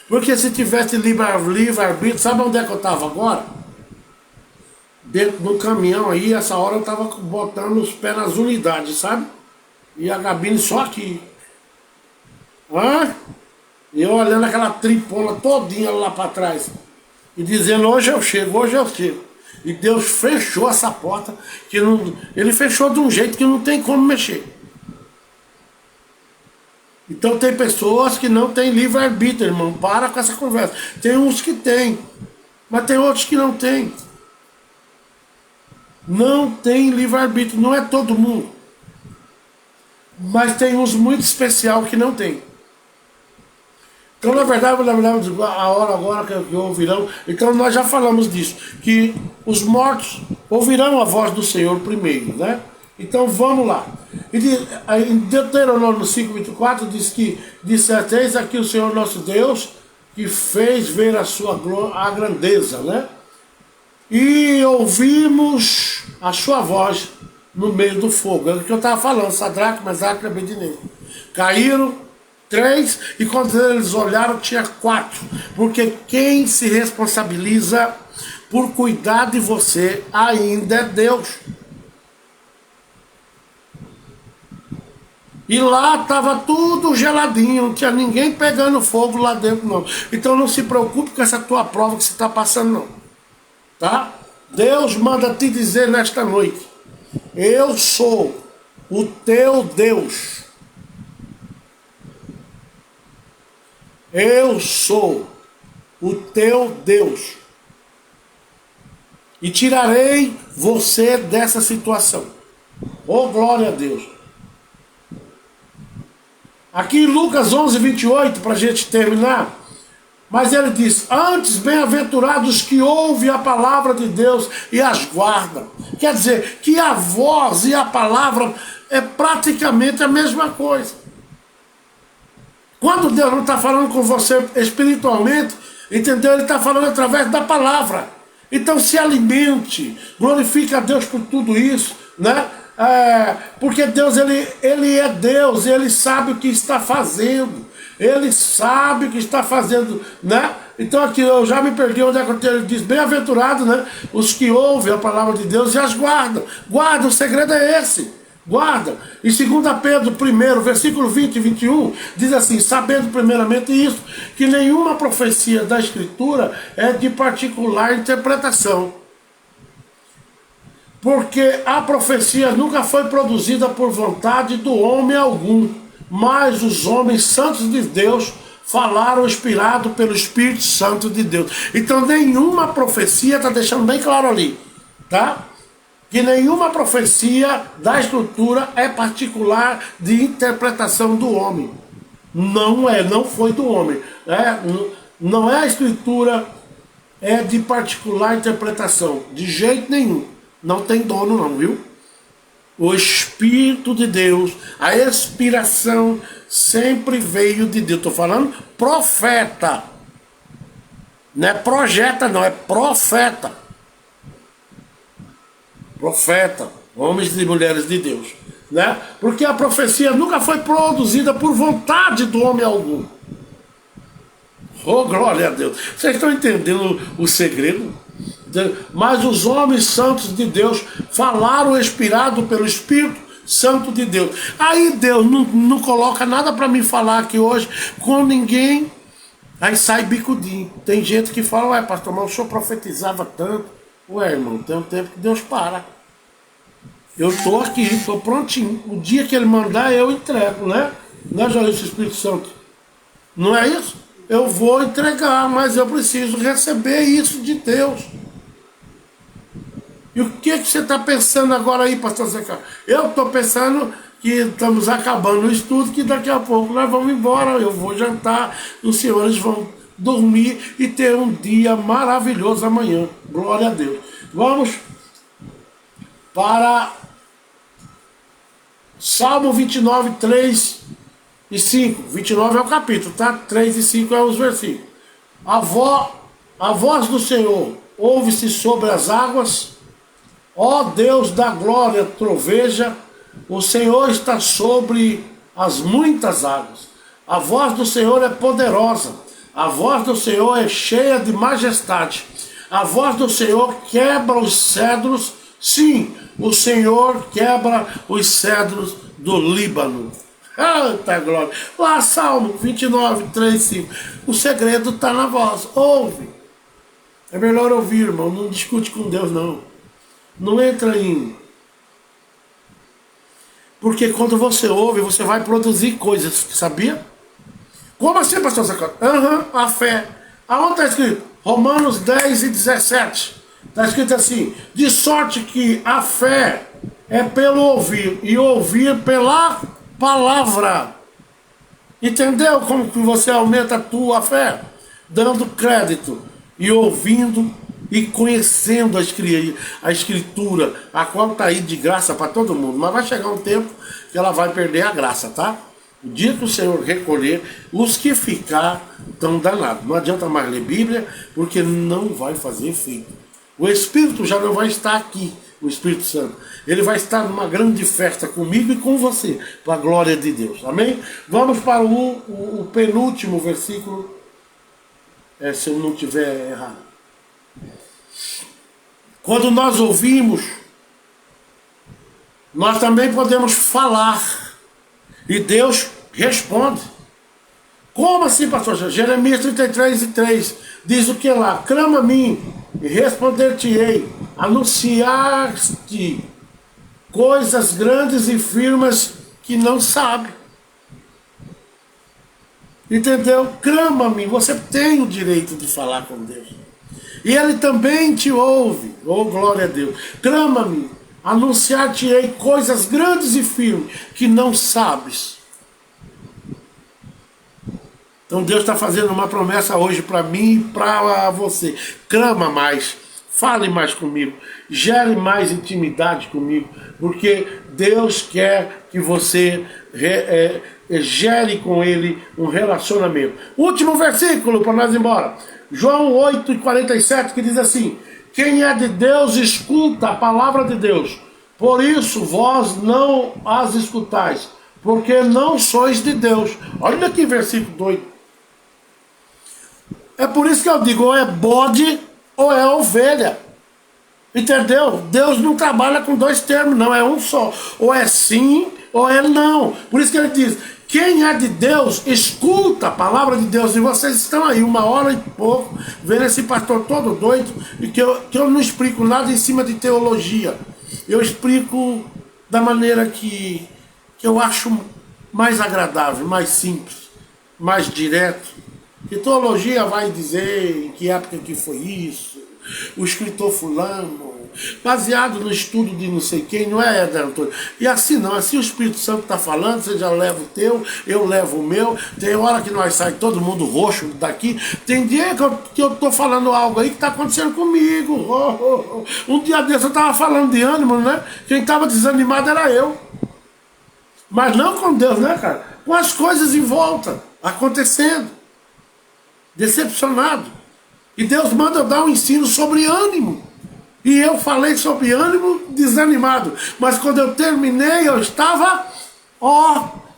Porque se tivesse livre-arbítrio, sabe onde é que eu estava agora? Dentro do caminhão aí, essa hora eu estava botando os pés nas unidades, sabe? E a cabine só aqui. Hã? E eu olhando aquela tripona todinha lá para trás. E dizendo: hoje eu chego, hoje eu chego. E Deus fechou essa porta, que não, ele fechou de um jeito que não tem como mexer. Então tem pessoas que não têm livre-arbítrio, irmão. Para com essa conversa. Tem uns que têm, mas tem outros que não têm. Não tem livre-arbítrio, não é todo mundo. Mas tem uns muito especial que não tem. Então, na verdade, a hora agora que ouvirão. Então, nós já falamos disso, que os mortos ouvirão a voz do Senhor primeiro, né? Então, vamos lá. Em Deuteronômio 5:24 diz que disserteis aqui o Senhor nosso Deus, que fez ver a grandeza, né? E ouvimos a sua voz no meio do fogo. É o que eu estava falando, Sadraque, Mesaque e Abednego. Caíram 3 e quando eles olharam tinha 4. Porque quem se responsabiliza por cuidar de você ainda é Deus. E lá estava tudo geladinho, não tinha ninguém pegando fogo lá dentro não. Então não se preocupe com essa tua prova que você está passando não. Tá? Deus manda te dizer nesta noite: eu sou o teu Deus. Eu sou o teu Deus. E tirarei você dessa situação. Oh, glória a Deus. Aqui em Lucas 11:28, para a gente terminar. Mas ele diz: antes bem-aventurados que ouvem a palavra de Deus e as guardam. Quer dizer, que a voz e a palavra é praticamente a mesma coisa. Quando Deus não está falando com você espiritualmente, entendeu? Ele está falando através da palavra. Então se alimente, glorifique a Deus por tudo isso, né? Porque Deus, ele é Deus, ele sabe o que está fazendo. Ele sabe o que está fazendo, né? Então aqui eu já me perdi onde é que ele diz: bem-aventurado, né? Os que ouvem a palavra de Deus e as guardam. Guarda, o segredo é esse. Guarda. E 2 Pedro 1, versículo 20 e 21, diz assim: sabendo primeiramente isso, que nenhuma profecia da Escritura é de particular interpretação. Porque a profecia nunca foi produzida por vontade do homem algum, mas os homens santos de Deus falaram inspirado pelo Espírito Santo de Deus. Então nenhuma profecia, está deixando bem claro ali, tá? Que nenhuma profecia da Escritura é particular de interpretação do homem. Não é, não foi do homem. Não é a Escritura, é de particular interpretação, de jeito nenhum. Não tem dono não, viu? O Espírito de Deus, a inspiração sempre veio de Deus. Estou falando profeta. Não é projeta não, é profeta. Profeta, homens e mulheres de Deus, né? Porque a profecia nunca foi produzida por vontade do homem algum. Oh, glória a Deus. Vocês estão entendendo o segredo? Mas os homens santos de Deus falaram inspirado pelo Espírito Santo de Deus. Aí Deus não coloca nada para mim falar aqui hoje com ninguém. Aí sai bicudinho. Tem gente que fala: ué, pastor, mas o senhor profetizava tanto. Ué, irmão, tem um tempo que Deus para. Eu estou aqui, estou prontinho. O dia que Ele mandar, eu entrego, né? Não é, João, Espírito Santo? Não é isso? Eu vou entregar, mas eu preciso receber isso de Deus. E o que você está pensando agora aí, pastor Zeca? Eu estou pensando que estamos acabando o estudo, que daqui a pouco nós vamos embora. Eu vou jantar, os senhores vão dormir e ter um dia maravilhoso amanhã. Glória a Deus. Vamos para Salmo 29, 3 e 5. 29 é o capítulo, tá? 3 e 5 é os versículos. A voz do Senhor ouve-se sobre as águas. Ó Deus da glória, troveja. O Senhor está sobre as muitas águas. A voz do Senhor é poderosa. A voz do Senhor é cheia de majestade. A voz do Senhor quebra os cedros. Sim, o Senhor quebra os cedros do Líbano. Eita glória. Lá, Salmo 29, 3 e 5. O segredo está na voz. Ouve. É melhor ouvir, irmão. Não discute com Deus, não. Não entra em... Porque quando você ouve, você vai produzir coisas. Sabia? Como assim, pastor Zacato? A fé. Aonde está escrito? Romanos 10 e 17. Está escrito assim: de sorte que a fé é pelo ouvir, e ouvir pela palavra. Entendeu como que você aumenta a tua fé? Dando crédito e ouvindo e conhecendo a escritura, a qual está aí de graça para todo mundo. Mas vai chegar um tempo que ela vai perder a graça, tá? O dia que o Senhor recolher, os que ficar estão danados. Não adianta mais ler Bíblia, porque não vai fazer efeito. O Espírito já não vai estar aqui, o Espírito Santo. Ele vai estar numa grande festa comigo e com você, para a glória de Deus. Amém? Vamos para o penúltimo versículo, se eu não estiver errado. Quando nós ouvimos, nós também podemos falar. E Deus responde. Como assim, pastor? Jeremias 33:3 diz o que lá? Clama a mim e responder-te-ei, anunciar-te coisas grandes e firmes que não sabe. Entendeu? Clama a mim, você tem o direito de falar com Deus. E Ele também te ouve. Oh, glória a Deus. Clama a mim, anunciar-te-ei coisas grandes e firmes que não sabes. Então Deus está fazendo uma promessa hoje para mim e para você. Clama mais, fale mais comigo, gere mais intimidade comigo, porque Deus quer que você gere com Ele um relacionamento. Último versículo para nós ir embora. João 8:47, que diz assim: quem é de Deus escuta a palavra de Deus, por isso vós não as escutais, porque não sois de Deus. Olha aqui versículo 2. É por isso que eu digo, ou é bode ou é ovelha. Entendeu? Deus não trabalha com dois termos, não, é um só. Ou é sim ou é não. Por isso que ele diz: quem é de Deus, escuta a palavra de Deus. E vocês estão aí 1 hora e pouco, vendo esse pastor todo doido, e que eu não explico nada em cima de teologia. Eu explico da maneira que eu acho mais agradável, mais simples, mais direto. Que teologia vai dizer em que época que foi isso, o escritor fulano, baseado no estudo de não sei quem, não é, Antônio? E assim não, assim o Espírito Santo está falando, você já leva o teu, eu levo o meu, tem hora que nós sai todo mundo roxo daqui, tem dia que eu estou falando algo aí que está acontecendo comigo. Um dia desse eu estava falando de ânimo, né? Quem estava desanimado era eu. Mas não com Deus, né, cara? Com as coisas em volta, acontecendo. Decepcionado. E Deus manda eu dar um ensino sobre ânimo. E eu falei sobre ânimo desanimado. Mas quando eu terminei, eu estava,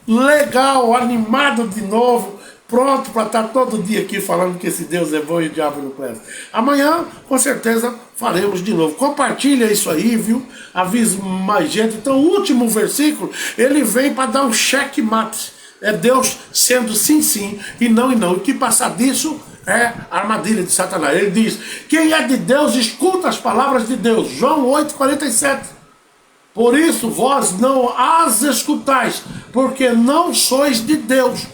legal, animado de novo, pronto para estar todo dia aqui falando que esse Deus é bom e o diabo não presta. Amanhã, com certeza, faremos de novo. Compartilha isso aí, viu? Avise mais gente. Então, o último versículo, ele vem para dar um checkmate. É Deus sendo sim, sim, e não, e não. E que passar disso é a armadilha de Satanás. Ele diz: quem é de Deus, escuta as palavras de Deus. João 8:47. Por isso vós não as escutais, porque não sois de Deus.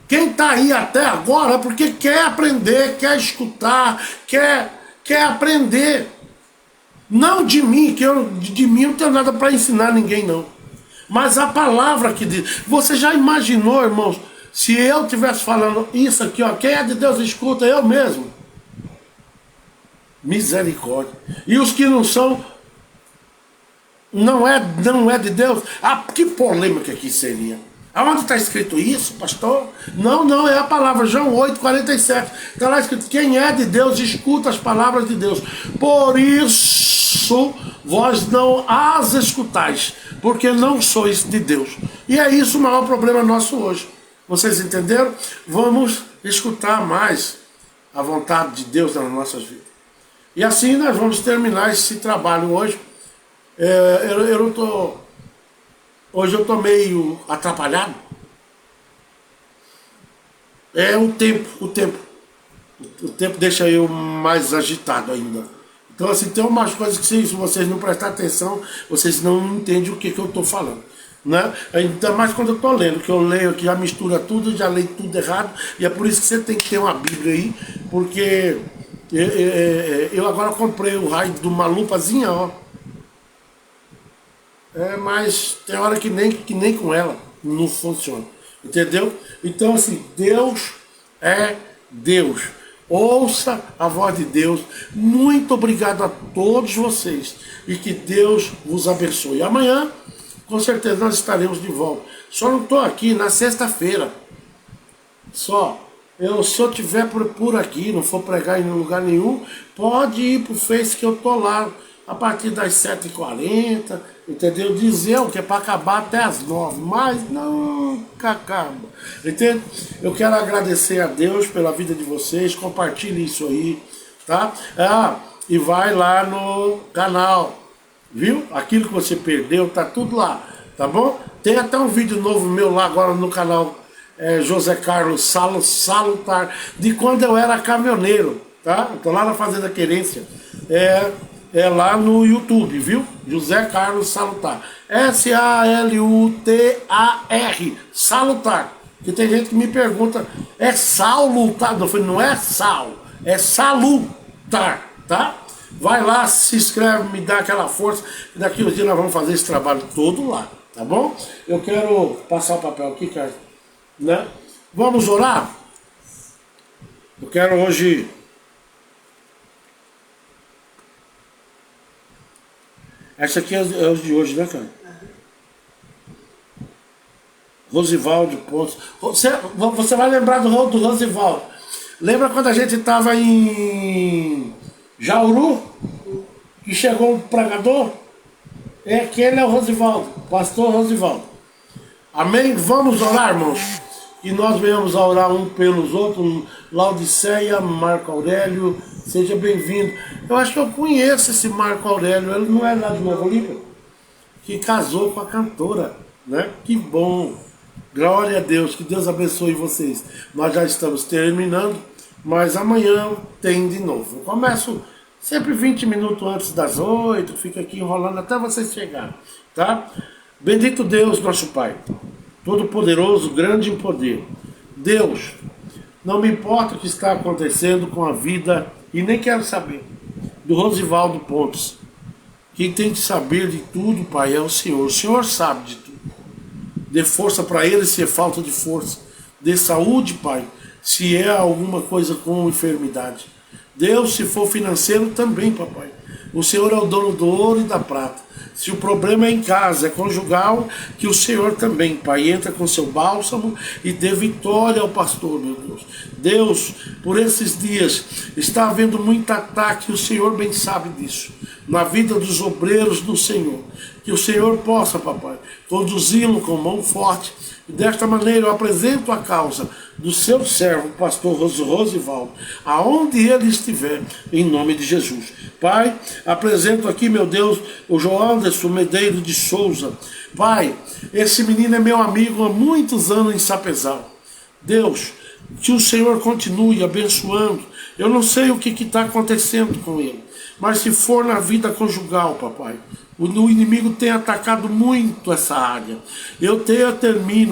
Quem está aí até agora é porque quer aprender, quer escutar, quer aprender. Não de mim, que de mim não tenho nada para ensinar ninguém, não. Mas a palavra que diz. Você já imaginou, irmãos, se eu estivesse falando isso aqui, quem é de Deus escuta, eu mesmo. Misericórdia. E os que não são, não é de Deus. Que polêmica que seria. Aonde está escrito isso, pastor? Não, é a palavra, João 8:47. Está lá escrito: quem é de Deus escuta as palavras de Deus. Por isso vós não as escutais, porque não sois de Deus. E é isso o maior problema nosso hoje. Vocês entenderam? Vamos escutar mais a vontade de Deus nas nossas vidas. E assim nós vamos terminar esse trabalho hoje. Hoje eu estou meio atrapalhado. É o tempo. O tempo deixa eu mais agitado ainda. Então, assim, tem umas coisas que se vocês não prestarem atenção, vocês não entendem o que eu estou falando. Né? Ainda mais quando eu estou lendo, que eu leio aqui, já mistura tudo, já leio tudo errado. E é por isso que você tem que ter uma Bíblia aí, porque Eu agora comprei o raio de uma lupazinha, ó. Mas tem hora que nem com ela não funciona. Entendeu? Então, assim, Deus é Deus. Ouça a voz de Deus. Muito obrigado a todos vocês. E que Deus vos abençoe. Amanhã, com certeza, nós estaremos de volta. Só não estou aqui na sexta-feira. Só. Se eu tiver por aqui, não for pregar em lugar nenhum, pode ir pro Face que eu tô lá a partir das 7h40, entendeu? Dizer que é para acabar até as 9h, mas nunca acaba, entende? Eu quero agradecer a Deus pela vida de vocês, compartilhe isso aí, tá? E vai lá no canal, viu? Aquilo que você perdeu, tá tudo lá, tá bom? Tem até um vídeo novo meu lá agora no canal José Carlos Salutar, de quando eu era caminhoneiro, tá? Eu tô lá na Fazenda Querência, lá no YouTube, viu? José Carlos Salutar, Salutar, Salutar, que tem gente que me pergunta, é Salutar? Eu falei, não é Sal, é Salutar, tá? Vai lá, se inscreve, me dá aquela força, e daqui uns dias nós vamos fazer esse trabalho todo lá, tá bom? Eu quero passar o papel aqui, cara. Né? Vamos orar? Eu quero hoje essa aqui é os de hoje, né, cara? Rosivaldo Pontes. Você vai lembrar do Rosivaldo. Lembra quando a gente estava em Jauru? Que chegou um pregador? Aquele é o Rosivaldo, pastor Rosivaldo. Amém? Vamos orar, irmãos? E nós venhamos a orar um pelos outros. Laodiceia, Marco Aurélio, seja bem-vindo. Eu acho que eu conheço esse Marco Aurélio, ele não é lá de Nova Olímpia? Que casou com a cantora, né? Que bom. Glória a Deus, que Deus abençoe vocês. Nós já estamos terminando, mas amanhã tem de novo. Eu começo sempre 20 minutos antes das 8, fico aqui enrolando até vocês chegarem, tá? Bendito Deus, nosso Pai, Todo-Poderoso, grande em poder. Deus, não me importa o que está acontecendo com a vida, e nem quero saber, do Rosivaldo Pontes. Quem tem que saber de tudo, Pai, é o Senhor. O Senhor sabe de tudo. Dê força para ele se é falta de força. Dê saúde, Pai, se é alguma coisa com enfermidade. Deus, se for financeiro, também, papai. O Senhor é o dono do ouro e da prata. Se o problema é em casa, é conjugal, que o Senhor também, Pai, entra com seu bálsamo e dê vitória ao pastor, meu Deus. Deus, por esses dias, está havendo muito ataque, o Senhor bem sabe disso, na vida dos obreiros do Senhor. Que o Senhor possa, papai, conduzi-lo com mão forte. E desta maneira eu apresento a causa do seu servo, pastor Rosivaldo, aonde ele estiver, em nome de Jesus. Pai, apresento aqui, meu Deus, o Joanderson Medeiros de Souza. Pai, esse menino é meu amigo há muitos anos em Sapezal. Deus, que o Senhor continue abençoando. Eu não sei o que está acontecendo com ele, mas se for na vida conjugal, papai, o inimigo tem atacado muito essa área.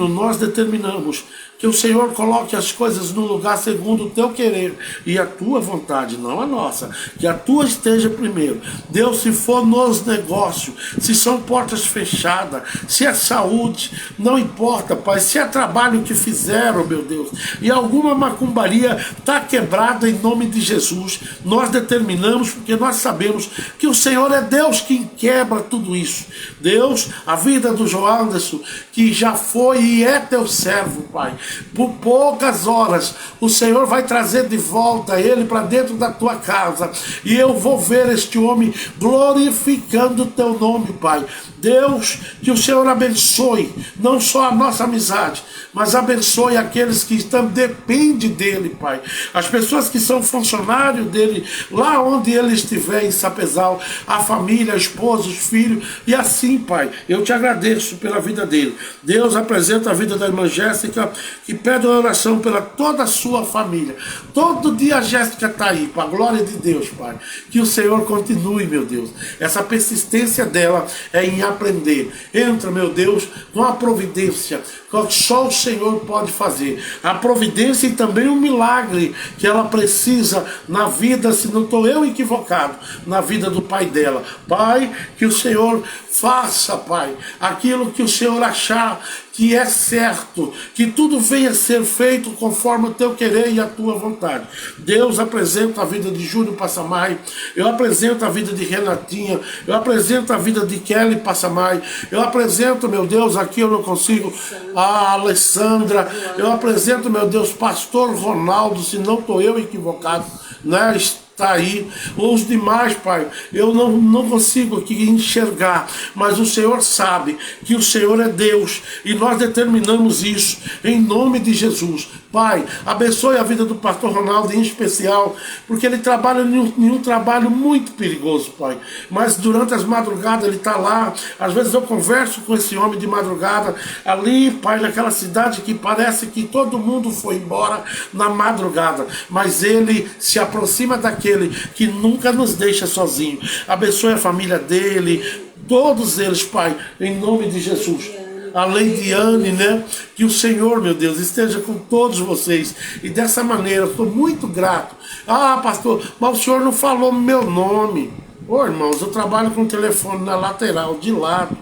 Nós determinamos que o Senhor coloque as coisas no lugar segundo o teu querer e a tua vontade, não a nossa. Que a tua esteja primeiro. Deus, se for nos negócios, se são portas fechadas, se é saúde, não importa, Pai, se é trabalho que fizeram, meu Deus, e alguma macumbaria está quebrada em nome de Jesus, nós determinamos, porque nós sabemos que o Senhor é Deus quem quebra tudo isso. Deus, a vida do Joanderson, que já foi e é teu servo, Pai, por poucas horas o Senhor vai trazer de volta ele para dentro da tua casa, e eu vou ver este homem glorificando o teu nome, Pai. Deus, que o Senhor abençoe não só a nossa amizade, mas abençoe aqueles que dependem dele, Pai. As pessoas que são funcionários dele, lá onde ele estiver em Sapezal, a família, a esposa, os filhos, e assim, Pai, eu te agradeço pela vida dele. Deus, apresenta a vida da irmã Jéssica, que pede oração pela toda a sua família. Todo dia a Jéssica está aí, com a glória de Deus, Pai. Que o Senhor continue, meu Deus. Essa persistência dela é em aprender. Entra, meu Deus, com a providência que só o Senhor pode fazer. A providência e também o milagre que ela precisa na vida, se não estou eu equivocado, na vida do pai dela. Pai, que o Senhor faça, Pai, aquilo que o Senhor achar que é certo, que tudo venha a ser feito conforme o teu querer e a tua vontade. Deus, apresenta a vida de Júlio Passamai, eu apresento a vida de Renatinha, eu apresento a vida de Kelly Passamai, eu apresento, meu Deus, aqui eu não consigo, a Alessandra, eu apresento, meu Deus, pastor Ronaldo, se não estou eu equivocado, né? Está aí, os demais, Pai, eu não consigo aqui enxergar, mas o Senhor sabe que o Senhor é Deus, e nós determinamos isso, em nome de Jesus. Pai, abençoe a vida do pastor Ronaldo em especial, porque ele trabalha em um trabalho muito perigoso, Pai, mas durante as madrugadas ele está lá, às vezes eu converso com esse homem de madrugada, ali, Pai, naquela cidade que parece que todo mundo foi embora na madrugada, mas ele se aproxima daquele que nunca nos deixa sozinho. Abençoe a família dele, todos eles, Pai, em nome de Jesus. A Leidiane, né? Que o Senhor, meu Deus, esteja com todos vocês. E dessa maneira, eu estou muito grato. Ah, pastor, mas o senhor não falou meu nome. Ô, irmãos, eu trabalho com o telefone na lateral, de lado.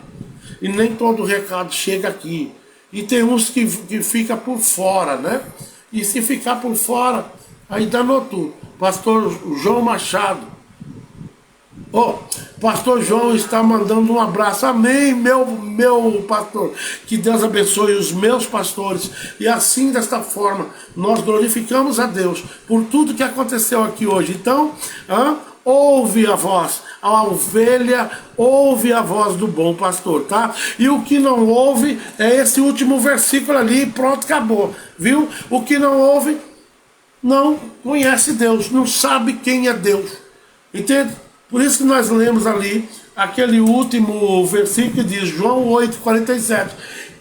E nem todo recado chega aqui. E tem uns que fica por fora, né? E se ficar por fora, aí danou tudo. Pastor João Machado. Pastor João está mandando um abraço. Amém, meu pastor. Que Deus abençoe os meus pastores. E assim, desta forma, nós glorificamos a Deus por tudo que aconteceu aqui hoje. Então, ouve a voz. A ovelha ouve a voz do bom pastor, tá? E o que não ouve é esse último versículo ali, pronto, acabou. Viu? O que não ouve não conhece Deus, não sabe quem é Deus. Entende? Por isso que nós lemos ali aquele último versículo que diz, João 8,47.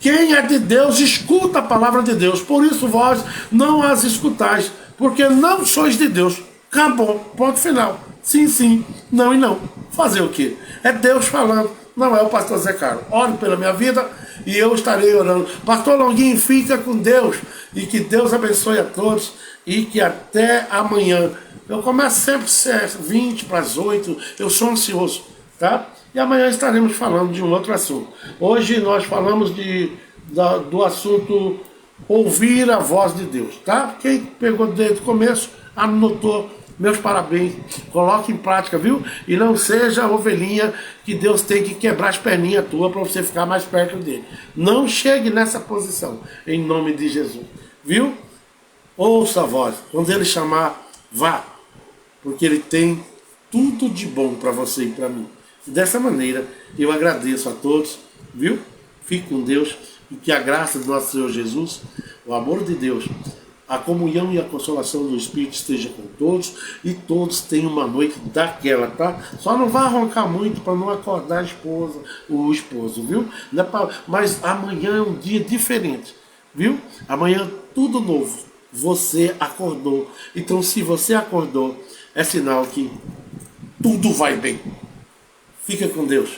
Quem é de Deus, escuta a palavra de Deus. Por isso vós não as escutais, porque não sois de Deus. Acabou, ponto final. Sim, sim, não e não. Fazer o quê? É Deus falando, não é o pastor Zé Carlos. Ore pela minha vida e eu estarei orando. Pastor Longuinho, fica com Deus e que Deus abençoe a todos e que até amanhã. Eu começo sempre 20 para as 8, eu sou ansioso, tá? E amanhã estaremos falando de um outro assunto. Hoje nós falamos do assunto ouvir a voz de Deus, tá? Quem pegou desde o começo, anotou, meus parabéns, coloque em prática, viu? E não seja a ovelhinha que Deus tem que quebrar as perninhas tuas para você ficar mais perto dele. Não chegue nessa posição, em nome de Jesus, viu? Ouça a voz, quando ele chamar, vá, porque ele tem tudo de bom para você e para mim. E dessa maneira, eu agradeço a todos, viu? Fique com Deus e que a graça do nosso Senhor Jesus, o amor de Deus, a comunhão e a consolação do Espírito esteja com todos e todos tenham uma noite daquela, tá? Só não vá roncar muito para não acordar a esposa, o esposo, viu? Mas amanhã é um dia diferente, viu? Amanhã tudo novo. Você acordou. Então, se você acordou, é sinal que tudo vai bem. Fica com Deus.